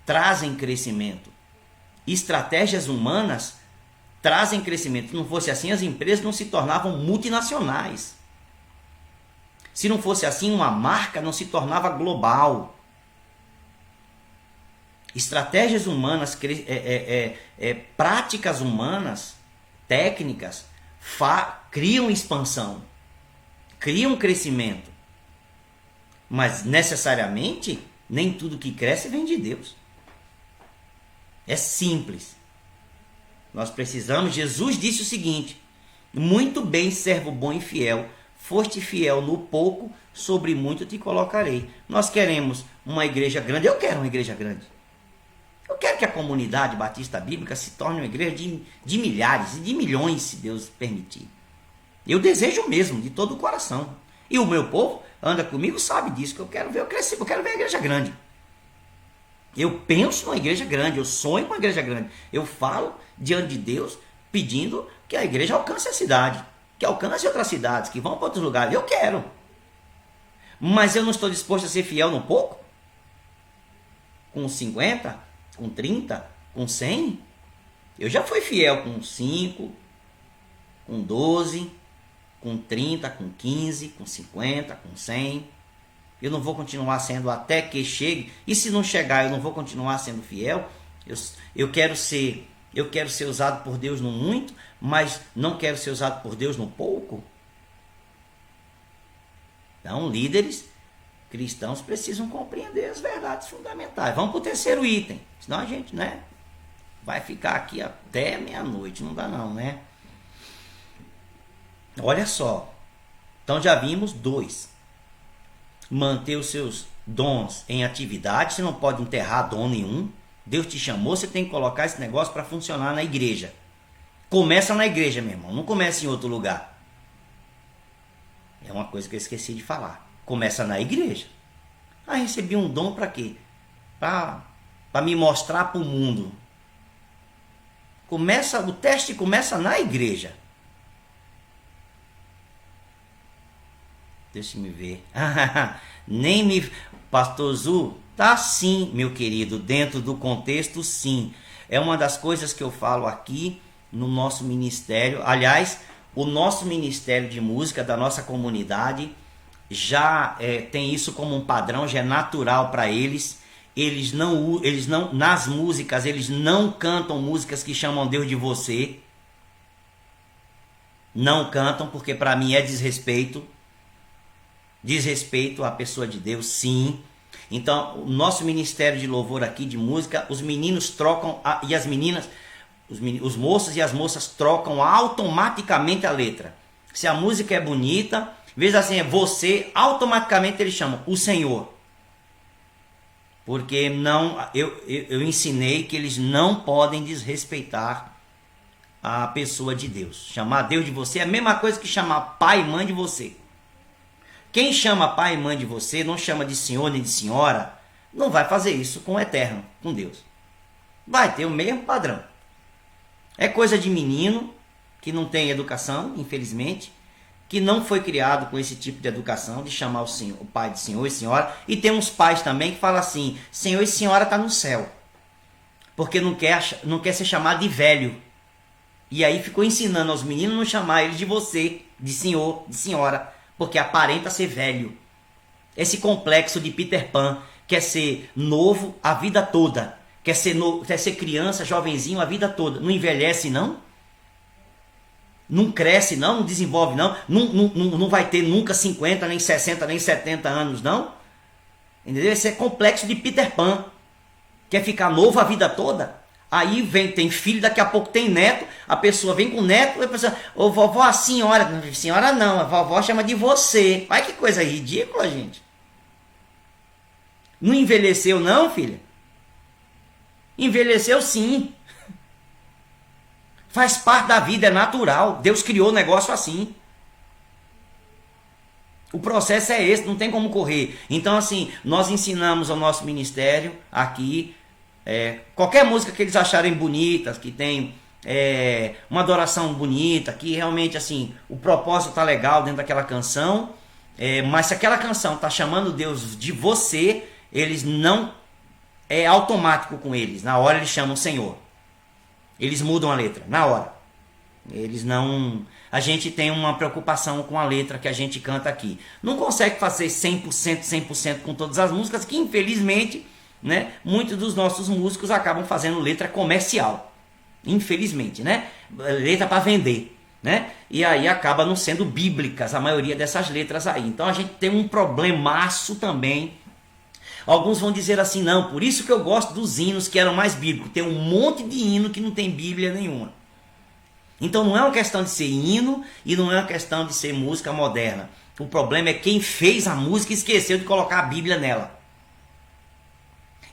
trazem crescimento. Estratégias humanas trazem crescimento. Se não fosse assim, as empresas não se tornavam multinacionais. Se não fosse assim, uma marca não se tornava global. Estratégias humanas, práticas humanas, técnicas, criam expansão, criam crescimento. Mas necessariamente, nem tudo que cresce vem de Deus. É simples. Nós precisamos, Jesus disse o seguinte: muito bem, servo bom e fiel, foste fiel no pouco, sobre muito te colocarei. Nós queremos uma igreja grande, eu quero uma igreja grande. Eu quero que a comunidade batista bíblica se torne uma igreja de milhares e de milhões, se Deus permitir. Eu desejo mesmo, de todo o coração. E o meu povo anda comigo, sabe disso, que eu quero ver eu crescer, eu quero ver a igreja grande. Eu penso numa igreja grande, eu sonho com uma igreja grande. Eu falo diante de Deus, pedindo que a igreja alcance a cidade, que alcance outras cidades, que vão para outros lugares. Eu quero. Mas eu não estou disposto a ser fiel no pouco? Com 50, com 30, com 100? Eu já fui fiel com 5, com 12, com 30, com 15, com 50, com 100. Eu não vou continuar sendo até que chegue. E se não chegar, eu não vou continuar sendo fiel. Eu quero ser usado por Deus no muito, mas não quero ser usado por Deus no pouco. Então, líderes cristãos precisam compreender as verdades fundamentais. Vamos para o terceiro item. Senão a gente, vai ficar aqui até meia-noite. Não dá não, né? Olha só. Então já vimos 2. Manter os seus dons em atividade. Você não pode enterrar dom nenhum. Deus te chamou, você tem que colocar esse negócio para funcionar na igreja. Começa na igreja, meu irmão. Não começa em outro lugar. É uma coisa que eu esqueci de falar. Começa na igreja. Recebi um dom para quê? Para me mostrar para o mundo. O teste começa na igreja. Deixa me ver. Pastor Zu, tá sim, meu querido, dentro do contexto, sim. É uma das coisas que eu falo aqui no nosso ministério. Aliás, o nosso ministério de música da nossa comunidade já tem isso como um padrão, já é natural para eles. Eles não, nas músicas, eles não cantam músicas que chamam Deus de você. Não cantam, porque para mim é desrespeito. Desrespeito à pessoa de Deus, sim. Então, o nosso ministério de louvor aqui, de música, os meninos trocam, e as meninas, os moços e as moças trocam automaticamente a letra. Se a música é bonita, veja assim, é você, automaticamente eles chamam o Senhor. Porque eu ensinei que eles não podem desrespeitar a pessoa de Deus. Chamar Deus de você é a mesma coisa que chamar pai e mãe de você. Quem chama pai e mãe de você, não chama de senhor nem de senhora, não vai fazer isso com o eterno, com Deus. Vai ter o mesmo padrão. É coisa de menino que não tem educação, infelizmente, que não foi criado com esse tipo de educação, de chamar o pai de senhor e senhora. E tem uns pais também que falam assim, senhor e senhora está no céu, porque não quer ser chamado de velho. E aí ficou ensinando aos meninos não chamar eles de você, de senhor, de senhora, porque aparenta ser velho. Esse complexo de Peter Pan, quer ser novo a vida toda, quer ser criança, jovenzinho a vida toda, não envelhece não? Não cresce não, não desenvolve não vai ter nunca 50, nem 60, nem 70 anos não? Entendeu? Esse é complexo de Peter Pan, quer ficar novo a vida toda? Aí tem filho, daqui a pouco tem neto, a pessoa vem com neto, a pessoa, ô vovó, a senhora não, a vovó chama de você. Olha que coisa ridícula, gente. Não envelheceu não, filha? Envelheceu sim. Faz parte da vida, é natural. Deus criou o negócio assim. O processo é esse, não tem como correr. Então assim, nós ensinamos ao nosso ministério aqui, qualquer música que eles acharem bonitas, que tem uma adoração bonita, que realmente assim o propósito tá legal dentro daquela canção, mas se aquela canção tá chamando Deus de você, eles não é automático com eles. Na hora eles chamam o Senhor. Eles mudam a letra na hora. Eles não. A gente tem uma preocupação com a letra que a gente canta aqui. Não consegue fazer 100% com todas as músicas, que infelizmente né? Muitos dos nossos músicos acabam fazendo letra comercial, infelizmente, né? Letra para vender, né? E aí acaba não sendo bíblicas a maioria dessas letras aí. Então a gente tem um problemaço também. Alguns vão dizer assim, não, por isso que eu gosto dos hinos que eram mais bíblicos. Tem um monte de hino que não tem Bíblia nenhuma. Então não é uma questão de ser hino e não é uma questão de ser música moderna. O problema é quem fez a música e esqueceu de colocar a Bíblia nela.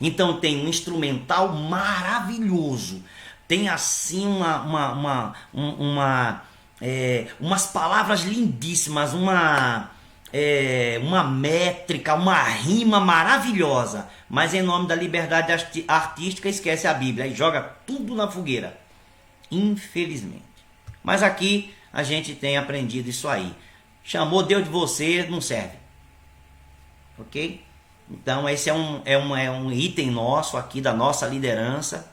Então tem um instrumental maravilhoso. Tem assim umas palavras lindíssimas, uma métrica, uma rima maravilhosa. Mas em nome da liberdade artística esquece a Bíblia e joga tudo na fogueira. Infelizmente. Mas aqui a gente tem aprendido isso aí. Chamou Deus de você, não serve. Ok? Então esse é um item nosso aqui da nossa liderança.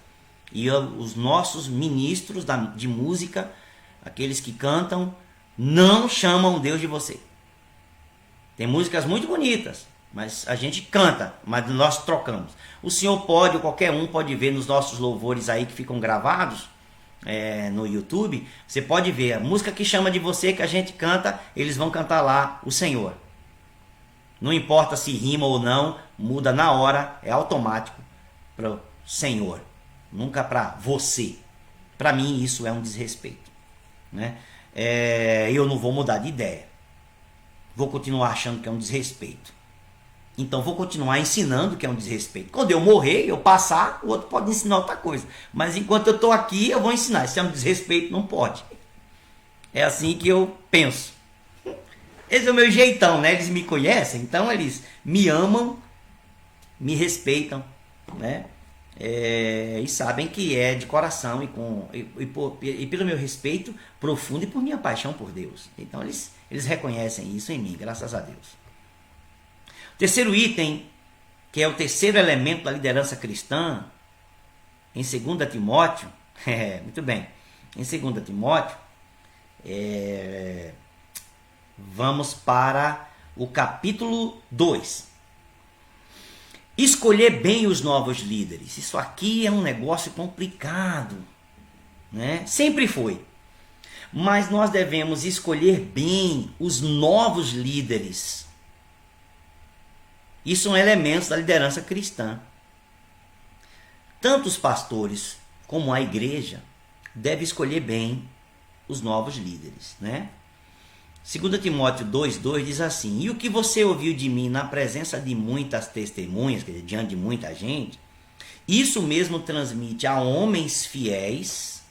E os nossos ministros de música, aqueles que cantam, não chamam Deus de você. Tem músicas muito bonitas, mas a gente canta, mas nós trocamos. O senhor pode, ou qualquer um pode ver nos nossos louvores aí que ficam gravados no YouTube. Você pode ver a música que chama de você, que a gente canta, eles vão cantar lá o Senhor. Não importa se rima ou não, muda na hora, é automático para o Senhor, nunca para você. Para mim isso é um desrespeito, né? Eu não vou mudar de ideia, vou continuar achando que é um desrespeito. Então vou continuar ensinando que é um desrespeito. Quando eu morrer, eu passar, o outro pode ensinar outra coisa. Mas enquanto eu estou aqui, eu vou ensinar. Se é um desrespeito, não pode. É assim que eu penso. Esse é o meu jeitão, né? Eles me conhecem, então eles me amam, me respeitam, né? E sabem que é de coração e pelo meu respeito profundo e por minha paixão por Deus. Então eles reconhecem isso em mim, graças a Deus. Terceiro item, que é o terceiro elemento da liderança cristã, em 2 Timóteo, muito bem, em 2 Timóteo, vamos para o capítulo 2. Escolher bem os novos líderes. Isso aqui é um negócio complicado, né? Sempre foi. Mas nós devemos escolher bem os novos líderes. Isso são elementos da liderança cristã. Tanto os pastores como a igreja devem escolher bem os novos líderes, né? 2 Timóteo 2,2 diz assim: e o que você ouviu de mim na presença de muitas testemunhas, quer dizer, diante de muita gente, isso mesmo transmite a homens fiéis,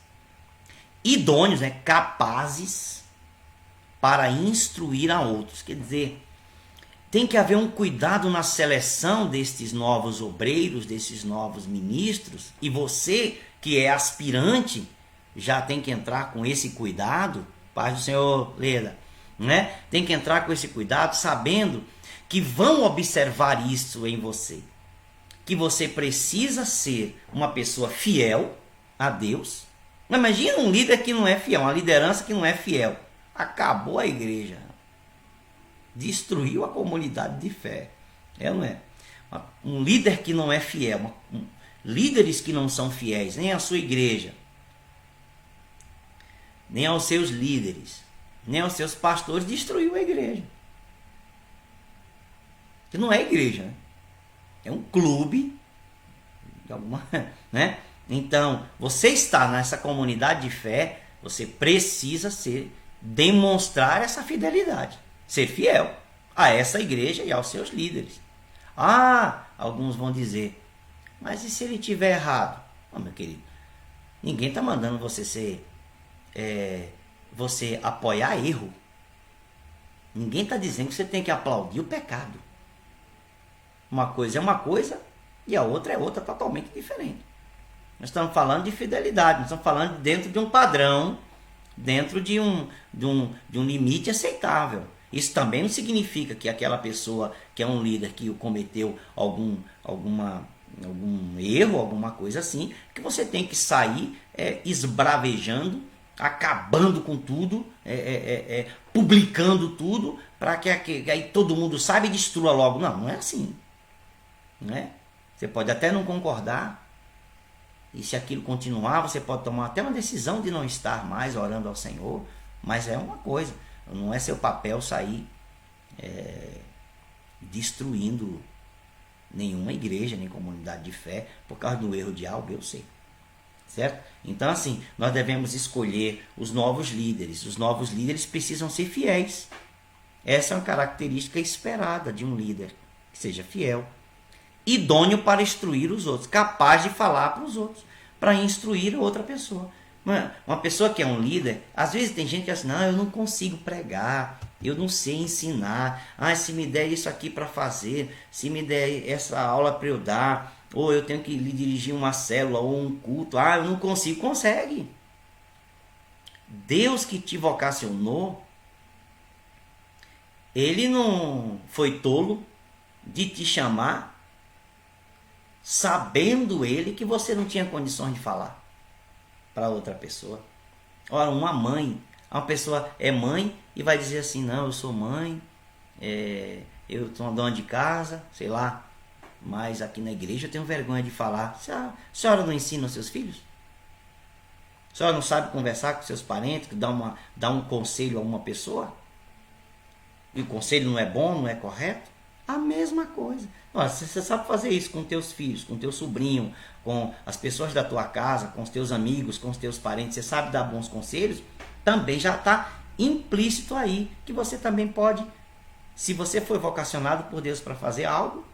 idôneos, né, capazes para instruir a outros. Quer dizer, tem que haver um cuidado na seleção destes novos obreiros, desses novos ministros, e você que é aspirante já tem que entrar com esse cuidado. Paz do Senhor, Leda, né? Tem que entrar com esse cuidado, sabendo que vão observar isso em você, que você precisa ser uma pessoa fiel a Deus. Imagina um líder que não é fiel, uma liderança que não é fiel. Acabou a igreja, destruiu a comunidade de fé. É ou não é? Um líder que não é fiel, líderes que não são fiéis nem à sua igreja, nem aos seus líderes, nem aos seus pastores, destruiu a igreja. Que não é igreja, né? É um clube de alguma, né? Então, você está nessa comunidade de fé, você precisa demonstrar essa fidelidade, ser fiel a essa igreja e aos seus líderes. Alguns vão dizer, mas e se ele estiver errado? Meu querido, ninguém está mandando você você apoiar erro. Ninguém está dizendo que você tem que aplaudir o pecado. Uma coisa é uma coisa e a outra é outra totalmente diferente. Nós estamos falando de fidelidade, nós estamos falando dentro de um padrão, dentro de um limite aceitável. Isso também não significa que aquela pessoa que é um líder que cometeu algum erro, alguma coisa assim, que você tem que sair esbravejando, acabando com tudo, publicando tudo, para que aí todo mundo saiba e destrua logo. Não é assim. Né? Você pode até não concordar. E se aquilo continuar, você pode tomar até uma decisão de não estar mais orando ao Senhor. Mas é uma coisa. Não é seu papel sair destruindo nenhuma igreja, nem comunidade de fé, por causa do erro de algo, eu sei. Certo? Então, assim, nós devemos escolher os novos líderes. Os novos líderes precisam ser fiéis. Essa é uma característica esperada de um líder, que seja fiel. Idôneo para instruir os outros, capaz de falar para os outros, para instruir outra pessoa. Uma pessoa que é um líder, às vezes tem gente que diz assim, não, eu não consigo pregar, eu não sei ensinar, se me der isso aqui para fazer, se me der essa aula para eu dar, ou eu tenho que dirigir uma célula ou um culto, eu não consigo. Consegue. Deus que te vocacionou, Ele não foi tolo de te chamar, sabendo Ele que você não tinha condições de falar para outra pessoa. Ora, uma pessoa é mãe e vai dizer assim, não, eu sou mãe, eu sou uma dona de casa, sei lá, mas aqui na igreja eu tenho vergonha de falar. A senhora não ensina os seus filhos? A senhora não sabe conversar com seus parentes, dar um conselho a uma pessoa? E o conselho não é bom, não é correto? A mesma coisa. Nossa, você sabe fazer isso com teus filhos, com teu sobrinho, com as pessoas da tua casa, com os teus amigos, com os teus parentes, você sabe dar bons conselhos, também já está implícito aí que você também pode, se você foi vocacionado por Deus para fazer algo,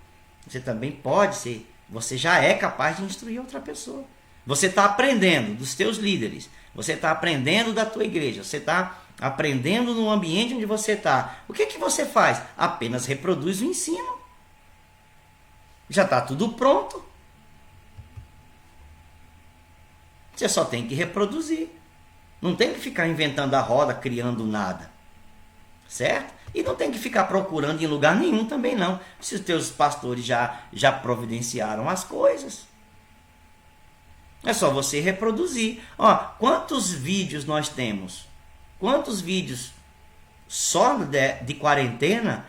você também pode ser, você já é capaz de instruir outra pessoa. Você está aprendendo dos teus líderes, você está aprendendo da tua igreja, você está aprendendo no ambiente onde você está. O que você faz? Apenas reproduz o ensino. Já está tudo pronto. Você só tem que reproduzir. Não tem que ficar inventando a roda, criando nada. Certo? E não tem que ficar procurando em lugar nenhum também não. Se os teus pastores já providenciaram as coisas. É só você reproduzir. Quantos vídeos nós temos? Quantos vídeos só de quarentena?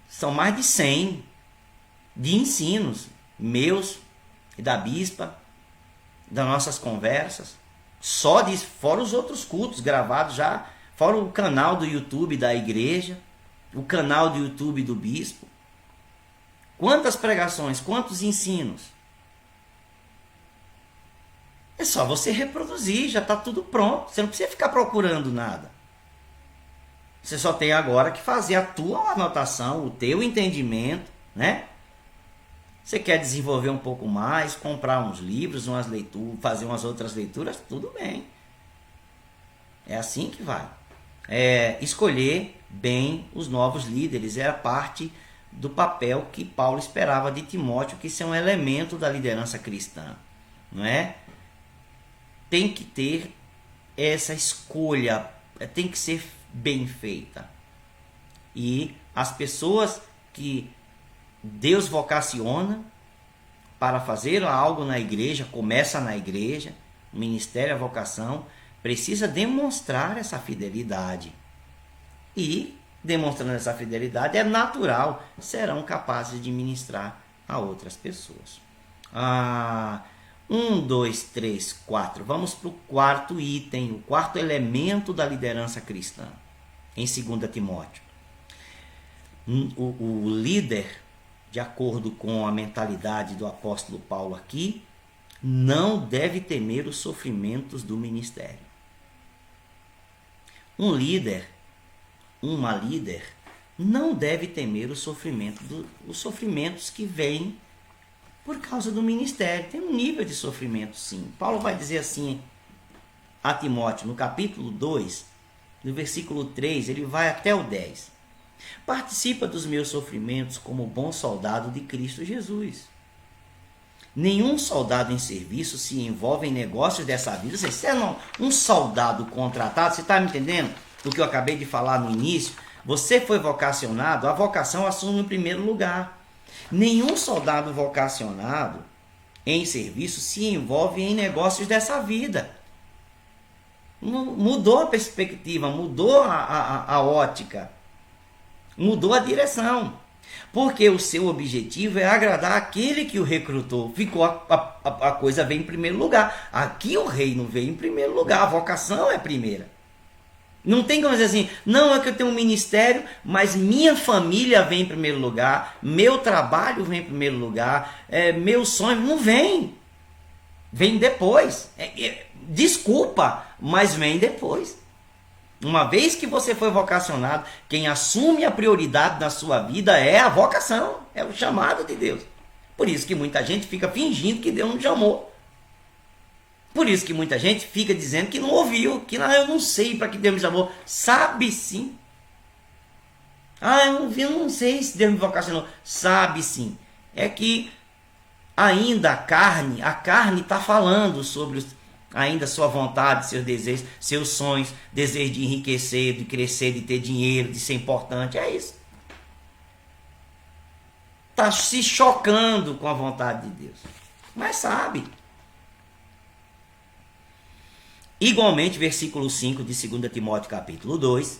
São mais de 100 de ensinos meus e da bispa, das nossas conversas. Fora os outros cultos gravados já, fora o canal do YouTube da igreja, o canal do YouTube do bispo. Quantas pregações, quantos ensinos? É só você reproduzir, já está tudo pronto. Você não precisa ficar procurando nada. Você só tem agora que fazer a tua anotação, o teu entendimento, né? Você quer desenvolver um pouco mais, comprar uns livros, umas leituras, fazer umas outras leituras, tudo bem. É assim que vai. Escolher bem os novos líderes era parte do papel que Paulo esperava de Timóteo, que isso é um elemento da liderança cristã, não é? Tem que ter essa escolha, tem que ser bem feita. E as pessoas que Deus vocaciona para fazer algo na igreja, começa na igreja, o ministério, a vocação, precisa demonstrar essa fidelidade. E, demonstrando essa fidelidade, é natural, serão capazes de ministrar a outras pessoas. 1, 2, 3, 4. Vamos para o quarto item, o quarto elemento da liderança cristã, em 2 Timóteo. O líder, de acordo com a mentalidade do apóstolo Paulo aqui, não deve temer os sofrimentos do ministério. Um líder, uma líder, não deve temer os sofrimentos que vêm por causa do ministério. Tem um nível de sofrimento, sim. Paulo vai dizer assim a Timóteo, no capítulo 2, no versículo 3, ele vai até o 10. Participa dos meus sofrimentos como bom soldado de Cristo Jesus. Nenhum soldado em serviço se envolve em negócios dessa vida. Você é um soldado contratado, você está me entendendo? O que eu acabei de falar no início. Você foi vocacionado, a vocação assume o primeiro lugar. Nenhum soldado vocacionado em serviço se envolve em negócios dessa vida. Mudou a perspectiva, mudou a ótica, mudou a direção. Porque o seu objetivo é agradar aquele que o recrutou. Ficou a coisa vem em primeiro lugar. Aqui o reino veio em primeiro lugar. A vocação é primeira. Não tem como dizer assim, não é que eu tenho um ministério, mas minha família vem em primeiro lugar, meu trabalho vem em primeiro lugar, meu sonho não vem. Vem depois. Desculpa, mas vem depois. Uma vez que você foi vocacionado, quem assume a prioridade na sua vida é a vocação, é o chamado de Deus. Por isso que muita gente fica fingindo que Deus não chamou. Por isso que muita gente fica dizendo que não ouviu, que não, eu não sei para que Deus me chamou. Sabe sim. Eu não sei se Deus me vocacionou. Sabe sim. É que ainda a carne está falando sobre ainda sua vontade, seus desejos, seus sonhos, desejo de enriquecer, de crescer, de ter dinheiro, de ser importante. É isso. Está se chocando com a vontade de Deus. Mas sabe. Igualmente, versículo 5 de 2 Timóteo capítulo 2,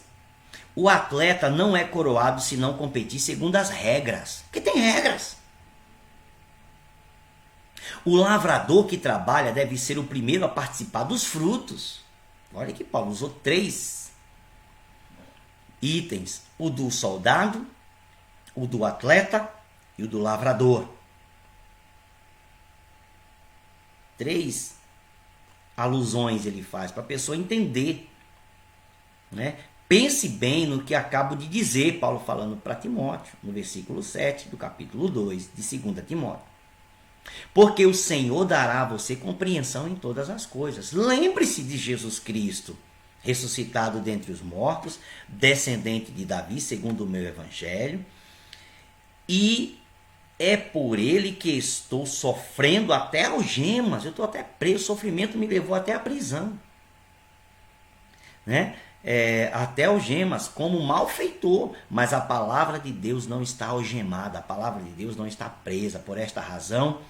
o atleta não é coroado se não competir segundo as regras. Porque tem regras. O lavrador que trabalha deve ser o primeiro a participar dos frutos. Olha que Paulo usou 3 itens. O do soldado, o do atleta e o do lavrador. 3 alusões ele faz para a pessoa entender. Né? Pense bem no que acabo de dizer, Paulo falando para Timóteo, no versículo 7 do capítulo 2 de 2 Timóteo. Porque o Senhor dará a você compreensão em todas as coisas. Lembre-se de Jesus Cristo, ressuscitado dentre os mortos, descendente de Davi, segundo o meu evangelho, e é por ele que estou sofrendo até algemas. Eu estou até preso, o sofrimento me levou até a prisão. Né? Até algemas, como malfeitor, mas a palavra de Deus não está algemada, a palavra de Deus não está presa. Por esta razão,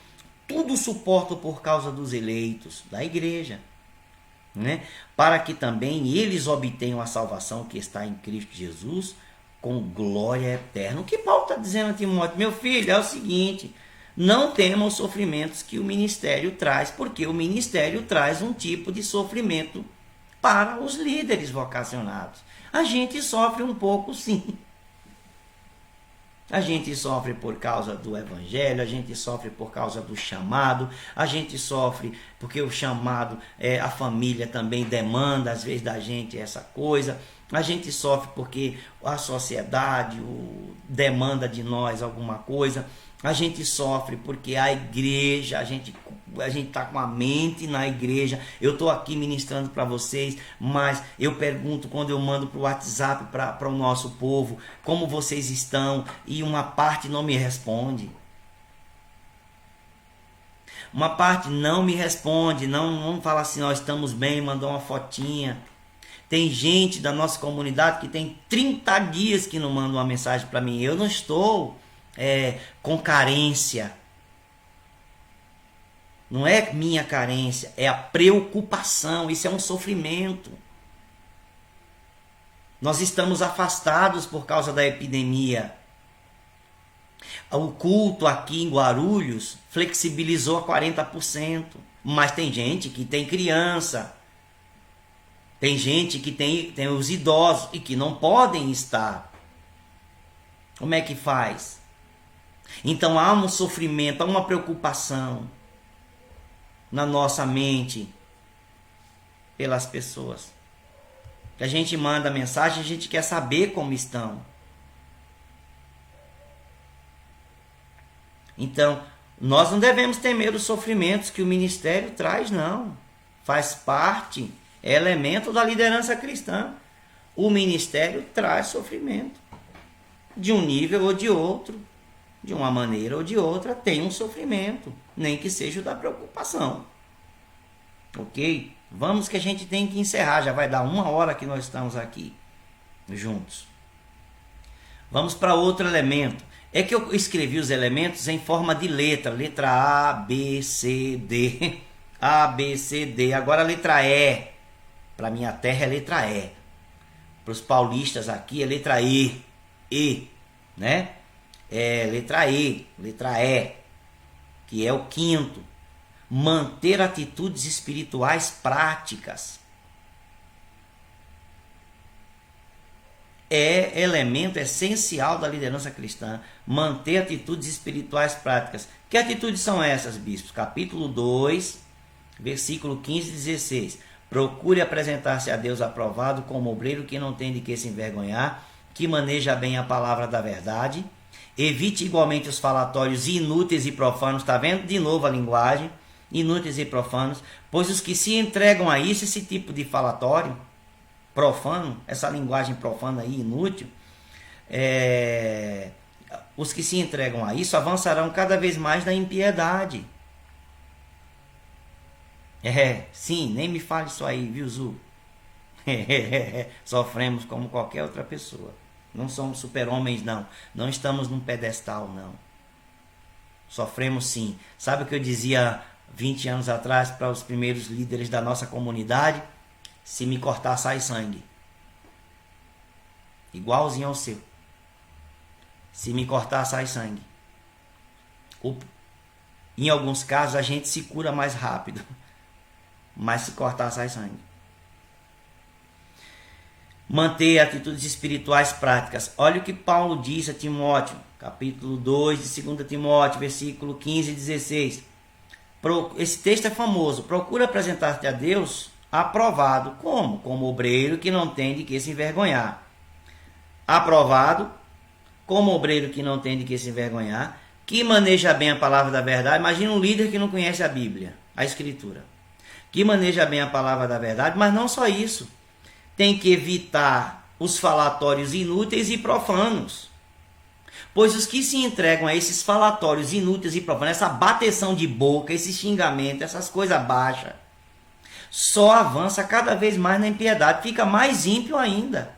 tudo suporto por causa dos eleitos da igreja, né? Para que também eles obtenham a salvação que está em Cristo Jesus com glória eterna. O que Paulo está dizendo a Timóteo? Meu filho, é o seguinte, não tema os sofrimentos que o ministério traz, porque o ministério traz um tipo de sofrimento para os líderes vocacionados. A gente sofre um pouco, sim. A gente sofre por causa do evangelho, a gente sofre por causa do chamado, a gente sofre porque o chamado, a família também demanda às vezes da gente essa coisa, a gente sofre porque a sociedade demanda de nós alguma coisa, a gente sofre porque a igreja, a gente está com a mente na igreja. Eu estou aqui ministrando para vocês, mas eu pergunto quando eu mando para o WhatsApp para o nosso povo, como vocês estão? E uma parte não me responde. Uma parte não me responde, não fala assim, nós estamos bem, mandou uma fotinha. Tem gente da nossa comunidade que tem 30 dias que não manda uma mensagem para mim. Eu não estou com carência. Não é minha carência, é a preocupação. Isso é um sofrimento. Nós estamos afastados por causa da epidemia. O culto aqui em Guarulhos flexibilizou a 40%. Mas tem gente que tem criança. Tem gente que tem os idosos e que não podem estar. Como é que faz? Então há um sofrimento, há uma preocupação na nossa mente pelas pessoas. A gente manda mensagem, a gente quer saber como estão. Então, nós não devemos temer os sofrimentos que o ministério traz, não. Faz parte, é elemento da liderança cristã. O ministério traz sofrimento. De um nível ou de outro, de uma maneira ou de outra, tem um sofrimento, nem que seja o da preocupação. Ok? Vamos que a gente tem que encerrar, já vai dar 1 hora que nós estamos aqui juntos. Vamos para outro elemento. É que eu escrevi os elementos em forma de letra A, B, C, D. A, B, C, D. Agora a letra E. Para minha terra é letra E. Para os paulistas aqui é letra E. E, né? letra E, que é o quinto. Manter atitudes espirituais práticas. É elemento essencial da liderança cristã. Manter atitudes espirituais práticas. Que atitudes são essas, bispos? Capítulo 2, versículo 15 e 16. Procure apresentar-se a Deus aprovado como obreiro que não tem de que se envergonhar, que maneja bem a palavra da verdade. Evite igualmente os falatórios inúteis e profanos. Está vendo de novo a linguagem? Inúteis e profanos. Pois os que se entregam a isso, esse tipo de falatório profano, essa linguagem profana e inútil, os que se entregam a isso avançarão cada vez mais na impiedade. Sim, nem me fale isso aí, viu, Zu? Sofremos como qualquer outra pessoa. Não somos super-homens, não. Não estamos num pedestal, não. Sofremos sim. Sabe o que eu dizia 20 anos atrás para os primeiros líderes da nossa comunidade? Se me cortar, sai sangue. Igualzinho ao seu. Se me cortar, sai sangue. Em alguns casos, a gente se cura mais rápido. Mas se cortar, sai sangue. Manter atitudes espirituais práticas. Olha o que Paulo diz a Timóteo. Capítulo 2 de 2 Timóteo, versículo 15 e 16. Esse texto é famoso. Procura apresentar-te a Deus aprovado. Como? Como obreiro que não tem de que se envergonhar. Aprovado, como obreiro que não tem de que se envergonhar, que maneja bem a palavra da verdade. Imagina um líder que não conhece a Bíblia, a Escritura. Que maneja bem a palavra da verdade, mas não só isso. Tem que evitar os falatórios inúteis e profanos. Pois os que se entregam a esses falatórios inúteis e profanos, essa bateção de boca, esse xingamento, essas coisas baixas, só avança cada vez mais na impiedade, fica mais ímpio ainda,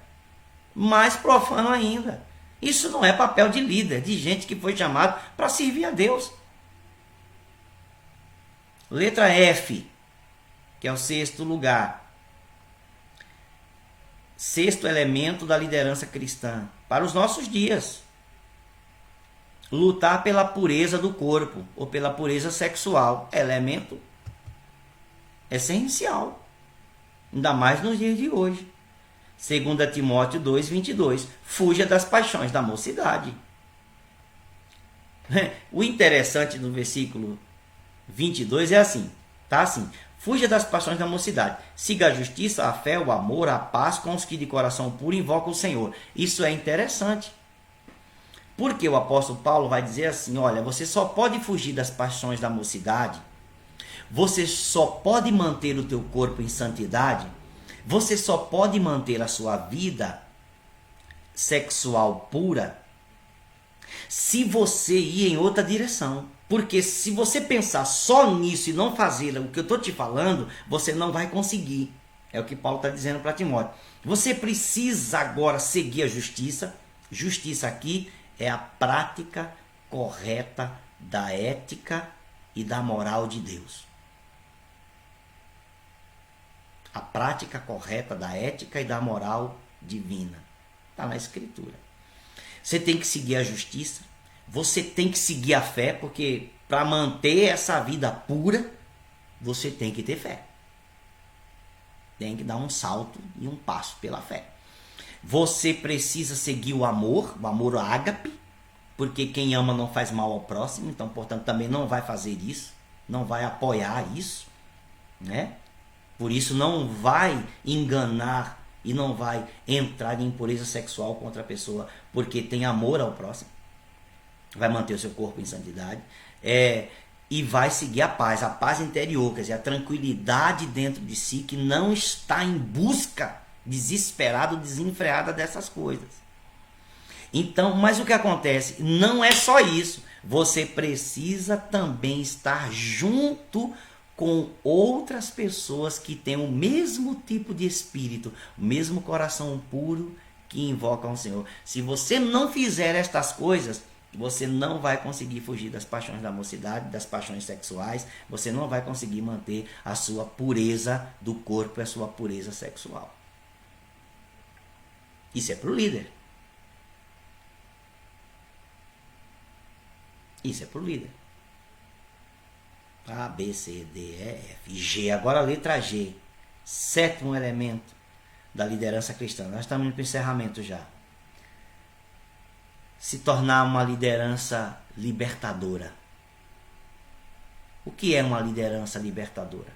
mais profano ainda. Isso não é papel de líder, de gente que foi chamado para servir a Deus. Letra F, que é o sexto lugar. Sexto elemento da liderança cristã para os nossos dias. Lutar pela pureza do corpo ou pela pureza sexual. Elemento essencial. Ainda mais nos dias de hoje. 2 Timóteo 2:22. Fuja das paixões da mocidade. O interessante do versículo 22 é assim. Tá assim. Fuja das paixões da mocidade. Siga a justiça, a fé, o amor, a paz com os que de coração puro invocam o Senhor. Isso é interessante. Porque o apóstolo Paulo vai dizer assim, olha, você só pode fugir das paixões da mocidade, você só pode manter o teu corpo em santidade, você só pode manter a sua vida sexual pura se você ir em outra direção. Porque se você pensar só nisso e não fazer o que eu estou te falando, você não vai conseguir. É o que Paulo está dizendo para Timóteo. Você precisa agora seguir a justiça. Justiça aqui é a prática correta da ética e da moral de Deus. A prática correta da ética e da moral divina. Está na Escritura. Você tem que seguir a justiça. Você tem que seguir a fé, porque para manter essa vida pura, você tem que ter fé. Tem que dar um salto e um passo pela fé. Você precisa seguir o amor ágape, porque quem ama não faz mal ao próximo, então, portanto, também não vai fazer isso, não vai apoiar isso, né? Por isso não vai enganar e não vai entrar em impureza sexual contra a pessoa, porque tem amor ao próximo. Vai manter o seu corpo em santidade, e vai seguir a paz interior, quer dizer, a tranquilidade dentro de si, que não está em busca desesperada, desenfreada dessas coisas. Então, mas o que acontece? Não é só isso, você precisa também estar junto com outras pessoas que têm o mesmo tipo de espírito, o mesmo coração puro que invocam o Senhor. Se você não fizer estas coisas, você não vai conseguir fugir das paixões da mocidade, das paixões sexuais, você não vai conseguir manter a sua pureza do corpo e a sua pureza sexual. Isso é para o líder. Isso é para o líder. A, B, C, D, E, F, G. Agora a letra G. Sétimo elemento da liderança cristã. Nós estamos indo para o encerramento já. Se tornar uma liderança libertadora. O que é uma liderança libertadora?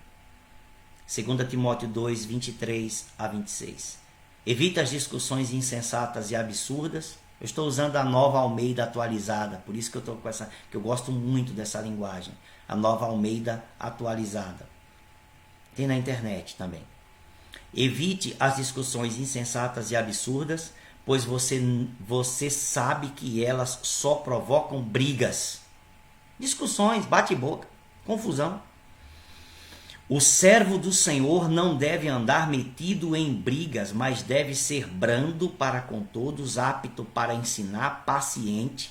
2 Timóteo 2, 23 a 26. Evita as discussões insensatas e absurdas. Eu estou usando a Nova Almeida atualizada, por isso que eu estou com essa, que eu gosto muito dessa linguagem. A Nova Almeida atualizada. Tem na internet também. Evite as discussões insensatas e absurdas, pois você sabe que elas só provocam brigas, discussões, bate-boca, confusão. O servo do Senhor não deve andar metido em brigas, mas deve ser brando para com todos, apto para ensinar, paciente,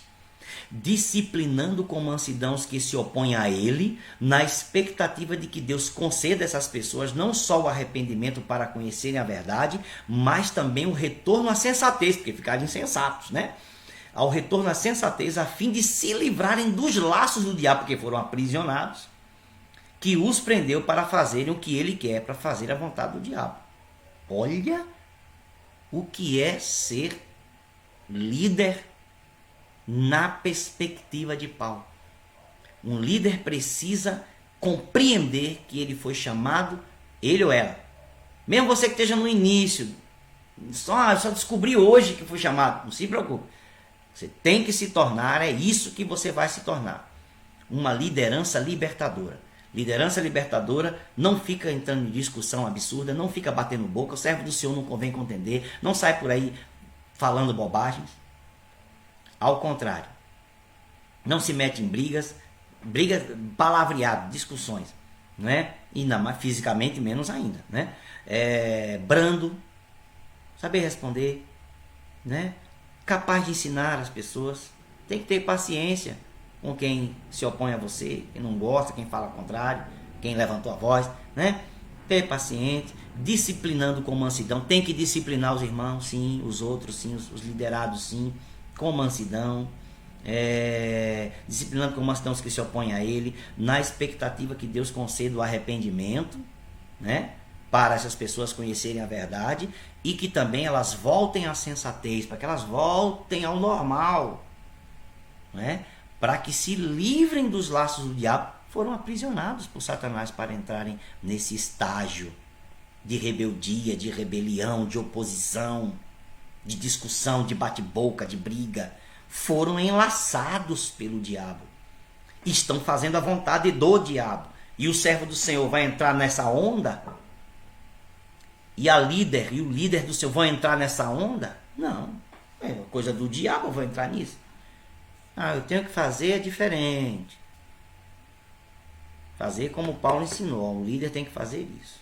disciplinando com mansidão os que se opõem a ele, na expectativa de que Deus conceda a essas pessoas não só o arrependimento para conhecerem a verdade, mas também o retorno à sensatez, porque ficaram insensatos, né? Ao retorno à sensatez, a fim de se livrarem dos laços do diabo, porque foram aprisionados, que os prendeu para fazerem o que ele quer, para fazer a vontade do diabo. Olha o que é ser líder na perspectiva de Paulo. Um líder precisa compreender que ele foi chamado, ele ou ela. Mesmo você que esteja no início, só descobri hoje que foi chamado, não se preocupe. Você tem que se tornar, é isso que você vai se tornar. Uma liderança libertadora. Liderança libertadora não fica entrando em discussão absurda, não fica batendo boca, o servo do Senhor não convém contender, não sai por aí falando bobagens. Ao contrário, não se mete em brigas, palavreado, discussões, né? E ainda mais fisicamente, menos ainda, né? Brando, saber responder, né? Capaz de ensinar as pessoas, tem que ter paciência com quem se opõe a você, quem não gosta, quem fala ao contrário, quem levantou a voz, né? Ter paciente, disciplinando com mansidão, tem que disciplinar os irmãos, sim, os outros, sim, os liderados, sim, com mansidão, disciplinando com mansidão os que se opõem a ele, na expectativa que Deus conceda o arrependimento, né? Para essas pessoas conhecerem a verdade e que também elas voltem à sensatez, para que elas voltem ao normal, né? Para que se livrem dos laços do diabo. Foram aprisionados por Satanás para entrarem nesse estágio de rebeldia, de rebelião, de oposição, de discussão, de bate-boca, de briga. Foram enlaçados pelo diabo. Estão fazendo a vontade do diabo. E o servo do Senhor vai entrar nessa onda? E o líder do Senhor vão entrar nessa onda? Não. É coisa do diabo, eu vou entrar nisso. Eu tenho que fazer diferente. Fazer como Paulo ensinou. O líder tem que fazer isso.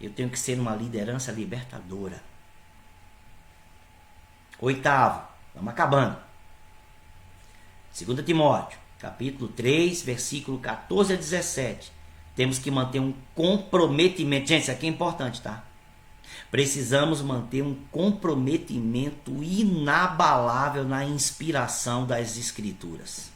Eu tenho que ser uma liderança libertadora. 8º, estamos acabando. 2 Timóteo, capítulo 3, versículo 14 a 17. Temos que manter um comprometimento. Gente, isso aqui é importante, tá? Precisamos manter um comprometimento inabalável na inspiração das Escrituras.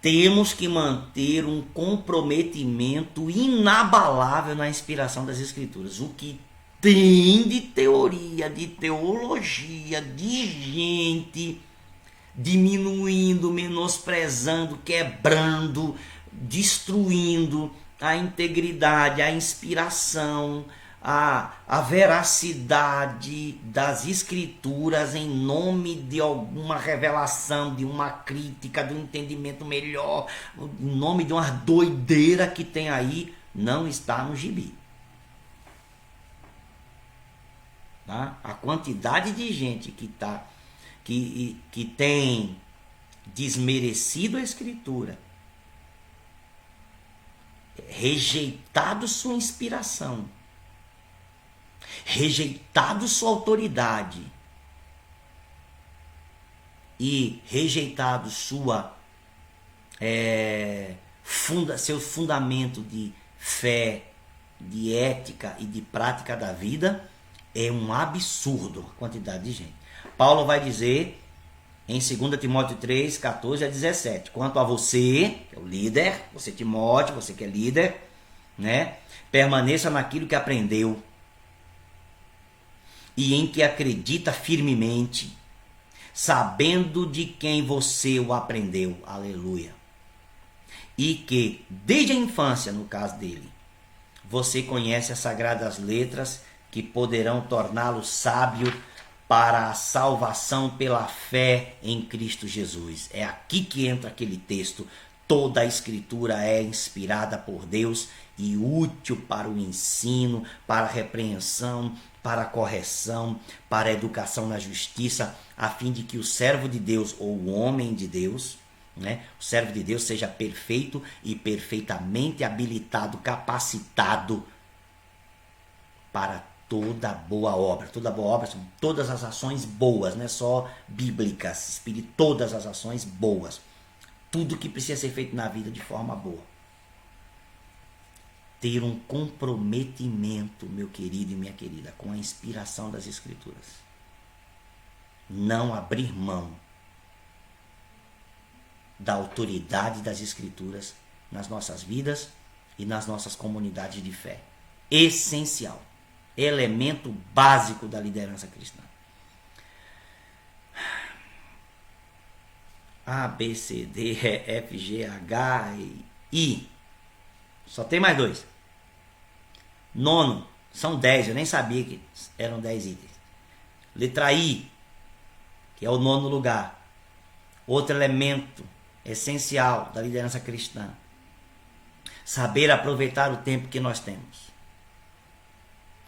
Temos que manter um comprometimento inabalável na inspiração das Escrituras. O que tem de teoria, de teologia, de gente diminuindo, menosprezando, quebrando, destruindo a integridade, a inspiração, a veracidade das Escrituras em nome de alguma revelação, de uma crítica, de um entendimento melhor, em nome de uma doideira que tem aí, não está no gibi. Tá? A quantidade de gente que tem desmerecido a Escritura, rejeitado sua inspiração, rejeitado sua autoridade e rejeitado seu fundamento de fé, de ética e de prática da vida, é um absurdo a quantidade de gente. Paulo vai dizer em 2 Timóteo 3, 14 a 17. Quanto a você, que é o líder, você Timóteo, você que é líder, né? Permaneça naquilo que aprendeu e em que acredita firmemente, sabendo de quem você o aprendeu. Aleluia. E que, desde a infância, no caso dele, você conhece as sagradas letras que poderão torná-lo sábio para a salvação pela fé em Cristo Jesus. É aqui que entra aquele texto. Toda a escritura é inspirada por Deus e útil para o ensino, para a repreensão, para a correção, para a educação na justiça, a fim de que o servo de Deus ou o homem de Deus, né, o servo de Deus seja perfeito e perfeitamente habilitado, capacitado para toda boa obra. Toda boa obra são todas as ações boas, não é só bíblicas, todas as ações boas. Tudo que precisa ser feito na vida de forma boa. Ter um comprometimento, meu querido e minha querida, com a inspiração das Escrituras. Não abrir mão da autoridade das Escrituras nas nossas vidas e nas nossas comunidades de fé. Essencial. Elemento básico da liderança cristã. A, B, C, D, E, F, G, H, I. Só tem mais 2. Nono, são 10, eu nem sabia que eram 10 itens. Letra I, que é o nono lugar. Outro elemento essencial da liderança cristã. Saber aproveitar o tempo que nós temos.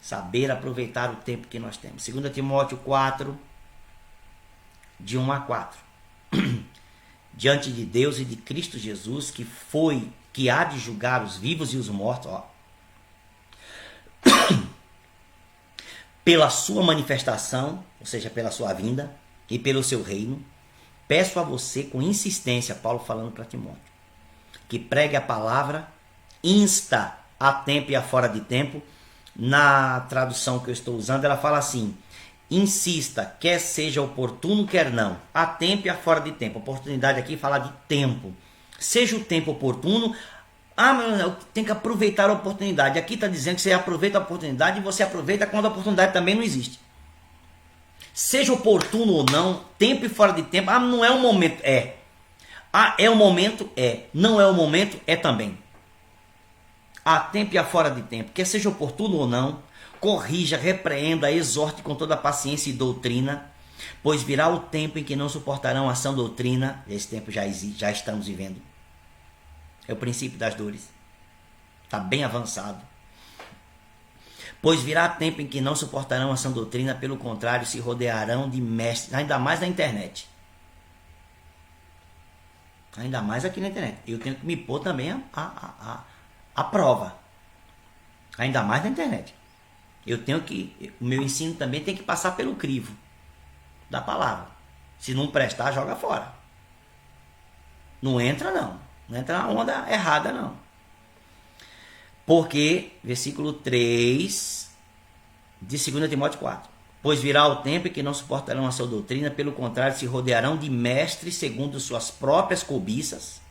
Saber aproveitar o tempo que nós temos. 2 Timóteo 4, de 1 a 4. Diante de Deus e de Cristo Jesus, que há de julgar os vivos e os mortos, pela sua manifestação, ou seja, pela sua vinda e pelo seu reino, peço a você com insistência, Paulo falando para Timóteo, que pregue a palavra, insta a tempo e a fora de tempo. Na tradução que eu estou usando, ela fala assim: insista, quer seja oportuno, quer não, a tempo e a fora de tempo. Oportunidade aqui fala de tempo. Seja o tempo oportuno, mas eu tenho que aproveitar a oportunidade. Aqui está dizendo que você aproveita a oportunidade e você aproveita quando a oportunidade também não existe. Seja oportuno ou não, tempo e fora de tempo. Não é o momento, é. É o momento, é. Não é o momento, é também. A tempo e a fora de tempo, quer seja oportuno ou não, corrija, repreenda, exorte com toda paciência e doutrina, pois virá o tempo em que não suportarão a sã doutrina. Esse tempo já existe, já estamos vivendo. É o princípio das dores. Está bem avançado. Pois virá tempo em que não suportarão a sã doutrina, pelo contrário, se rodearão de mestres, ainda mais na internet. Ainda mais aqui na internet. Eu tenho que me pôr também a prova. Ainda mais na internet. O meu ensino também tem que passar pelo crivo da palavra. Se não prestar, joga fora. Não entra não. Não entra na onda errada não. Porque, versículo 3 de 2 Timóteo 4. Pois virá o tempo em que não suportarão a sua doutrina, pelo contrário, se rodearão de mestres segundo suas próprias cobiças,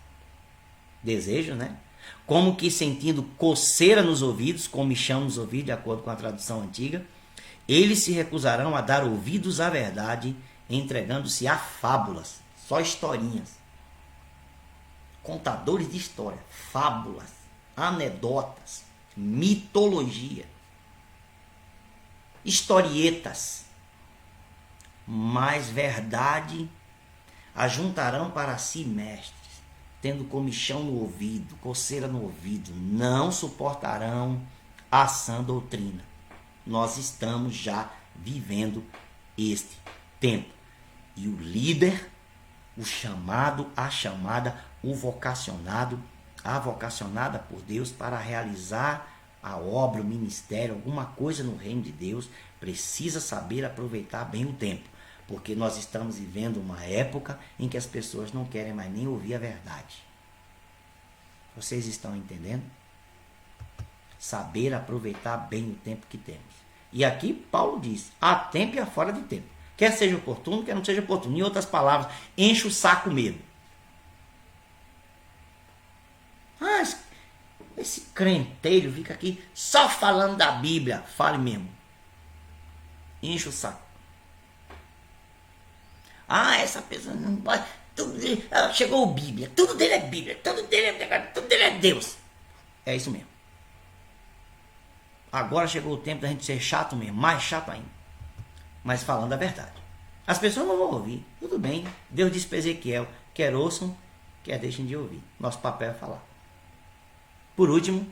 desejos, né? Como que sentindo coceira nos ouvidos, comichão nos ouvidos, de acordo com a tradução antiga, eles se recusarão a dar ouvidos à verdade, entregando-se a fábulas, só historinhas, contadores de história, fábulas, anedotas, mitologia, historietas, mas verdade ajuntarão para si mestres, tendo comichão no ouvido, coceira no ouvido, não suportarão a sã doutrina. Nós estamos já vivendo este tempo. E o líder, o chamado, a chamada, o vocacionado, a vocacionada por Deus para realizar a obra, o ministério, alguma coisa no reino de Deus, precisa saber aproveitar bem o tempo. Porque nós estamos vivendo uma época em que as pessoas não querem mais nem ouvir a verdade. Vocês estão entendendo? Saber aproveitar bem o tempo que temos. E aqui Paulo diz, há tempo e há fora de tempo. Quer seja oportuno, quer não seja oportuno. Em outras palavras, enche o saco mesmo. Ah, esse crenteiro fica aqui só falando da Bíblia. Fale mesmo. Enche o saco. Ah, essa pessoa não pode. Chegou a Bíblia. Tudo dele é Bíblia. Tudo dele é Deus. É isso mesmo. Agora chegou o tempo da gente ser chato mesmo. Mais chato ainda. Mas falando a verdade. As pessoas não vão ouvir. Tudo bem. Deus disse para Ezequiel: quer ouçam, quer deixem de ouvir. Nosso papel é falar. Por último,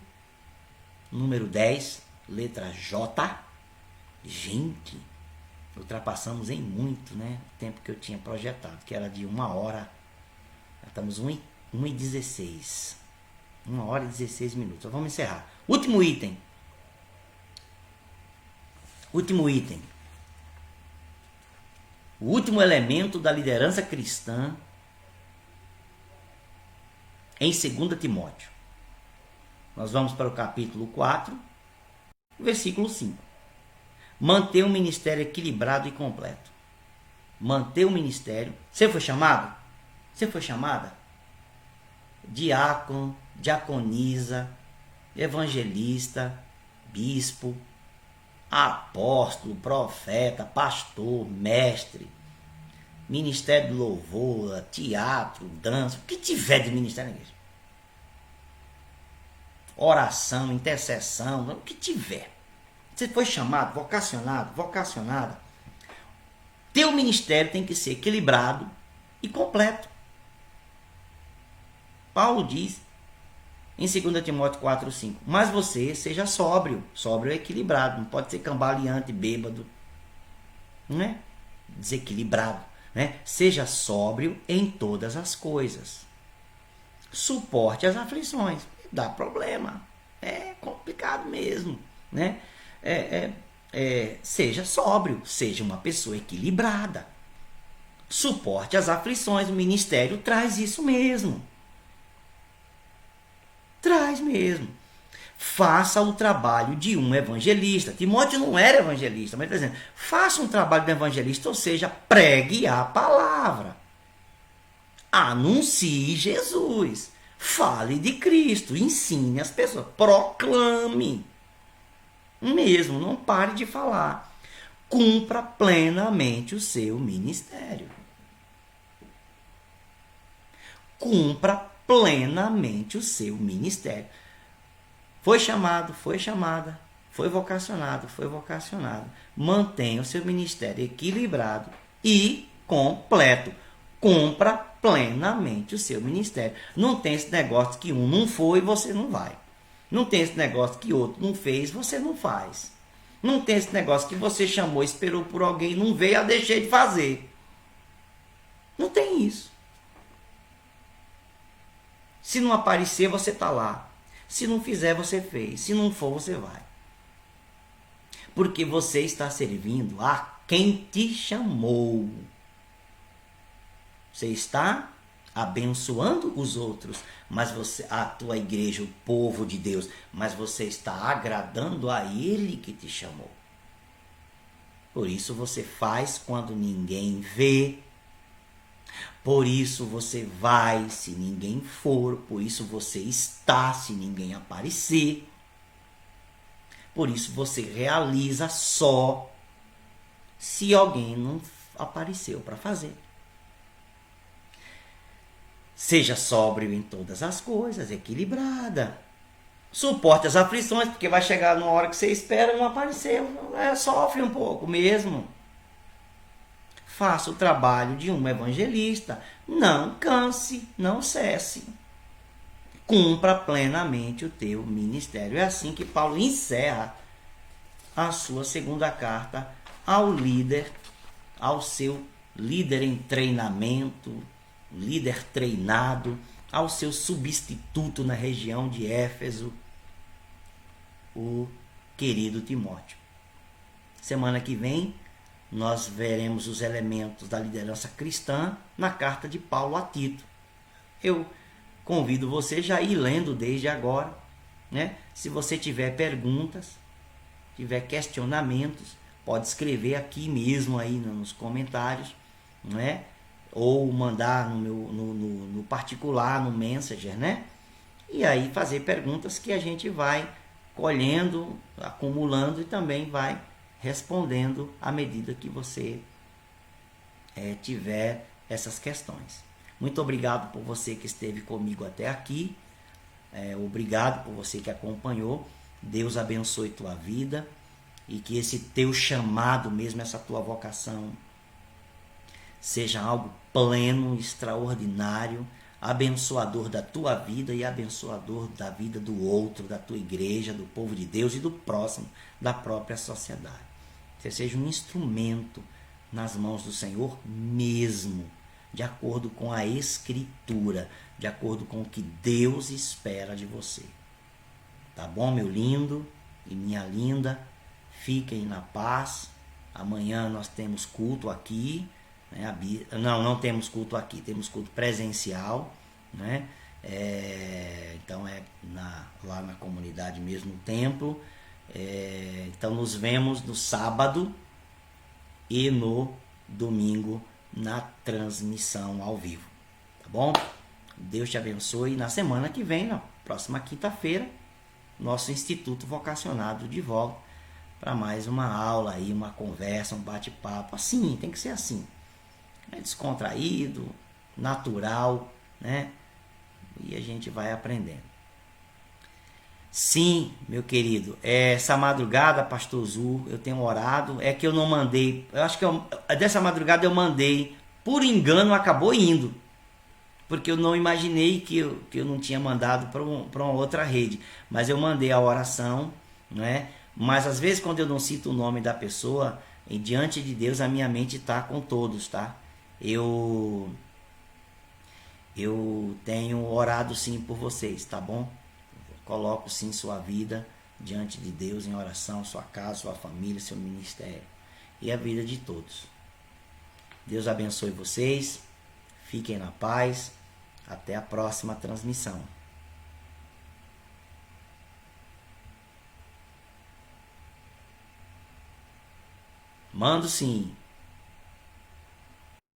número 10, letra J. Gente, ultrapassamos em muito, né? O tempo que eu tinha projetado, que era de 1 hora. Já estamos 1h16. 1 hora e 16 minutos. Vamos encerrar. Último item. O último elemento da liderança cristã em 2 Timóteo. Nós vamos para o capítulo 4, versículo 5. Manter um ministério equilibrado e completo. Manter o ministério. Você foi chamado? Você foi chamada? Diácono, diaconisa, evangelista, bispo, apóstolo, profeta, pastor, mestre, ministério de louvor, teatro, dança, o que tiver de ministério na igreja. Oração, intercessão, o que tiver. Você foi chamado, vocacionado, vocacionada. Teu ministério tem que ser equilibrado e completo. Paulo diz em 2 Timóteo 4:5, mas você seja sóbrio. Sóbrio é equilibrado, não pode ser cambaleante, bêbado, não é? Desequilibrado, né? Seja sóbrio em todas as coisas. Suporte as aflições. Dá problema, é complicado mesmo, né? Seja sóbrio, seja uma pessoa equilibrada. Suporte as aflições, o ministério traz isso mesmo. Traz mesmo. Faça o trabalho de um evangelista. Timóteo não era evangelista, mas está dizendo, faça um trabalho de evangelista, ou seja, pregue a palavra. Anuncie Jesus. Fale de Cristo, ensine as pessoas, proclame. Mesmo, não pare de falar. Cumpra plenamente o seu ministério. Cumpra plenamente o seu ministério. Foi chamado, foi chamada, foi vocacionado, foi vocacionado. Mantenha o seu ministério equilibrado e completo. Cumpra plenamente o seu ministério. Não tem esse negócio que um não foi e você não vai. Não tem esse negócio que outro não fez, você não faz. Não tem esse negócio que você chamou, esperou por alguém, não veio, deixei de fazer. Não tem isso. Se não aparecer, você está lá. Se não fizer, você fez. Se não for, você vai. Porque você está servindo a quem te chamou. Você está abençoando os outros, mas a tua igreja, o povo de Deus, mas você está agradando a Ele que te chamou. Por isso você faz quando ninguém vê. Por isso você vai se ninguém for. Por isso você está se ninguém aparecer. Por isso você realiza só se alguém não apareceu para fazer. Seja sóbrio em todas as coisas, equilibrada. Suporte as aflições, porque vai chegar numa hora que você espera e não apareceu. Sofre um pouco mesmo. Faça o trabalho de um evangelista. Não canse, não cesse. Cumpra plenamente o teu ministério. É assim que Paulo encerra a sua segunda carta ao líder, ao seu líder em treinamento, líder treinado, ao seu substituto na região de Éfeso, o querido Timóteo. Semana que vem nós veremos os elementos da liderança cristã na carta de Paulo a Tito. Eu convido você já a ir lendo desde agora, né? Se você tiver perguntas, tiver questionamentos, pode escrever aqui mesmo aí nos comentários, né? Ou mandar no particular, no Messenger, né? E aí fazer perguntas que a gente vai colhendo, acumulando e também vai respondendo à medida que você tiver essas questões. Muito obrigado por você que esteve comigo até aqui. Obrigado por você que acompanhou. Deus abençoe tua vida e que esse teu chamado mesmo, essa tua vocação, seja algo pleno, extraordinário, abençoador da tua vida e abençoador da vida do outro, da tua igreja, do povo de Deus e do próximo, da própria sociedade. Você seja um instrumento nas mãos do Senhor mesmo, de acordo com a Escritura, de acordo com o que Deus espera de você. Tá bom, meu lindo e minha linda? Fiquem na paz. Amanhã nós temos culto aqui. Não temos culto aqui, temos culto presencial, né? Então lá na comunidade mesmo, no templo. Então nos vemos no sábado e no domingo na transmissão ao vivo, tá bom? Deus te abençoe. Na semana que vem, na próxima quinta-feira, nosso Instituto Vocacionado de volta para mais uma aula aí, uma conversa, um bate-papo. Assim, tem que ser assim. Descontraído, natural, né? E a gente vai aprendendo. Sim, meu querido, essa madrugada, Pastor Zu, eu tenho orado. É que eu não mandei, eu acho que dessa madrugada eu mandei, por engano acabou indo, porque eu não imaginei que eu não tinha mandado para uma outra rede, mas eu mandei a oração, né? Mas às vezes quando eu não cito o nome da pessoa, diante de Deus a minha mente está com todos, tá? Eu tenho orado sim por vocês, tá bom? Coloco sim sua vida diante de Deus em oração, sua casa, sua família, seu ministério e a vida de todos. Deus abençoe vocês, fiquem na paz, até a próxima transmissão. Mando sim.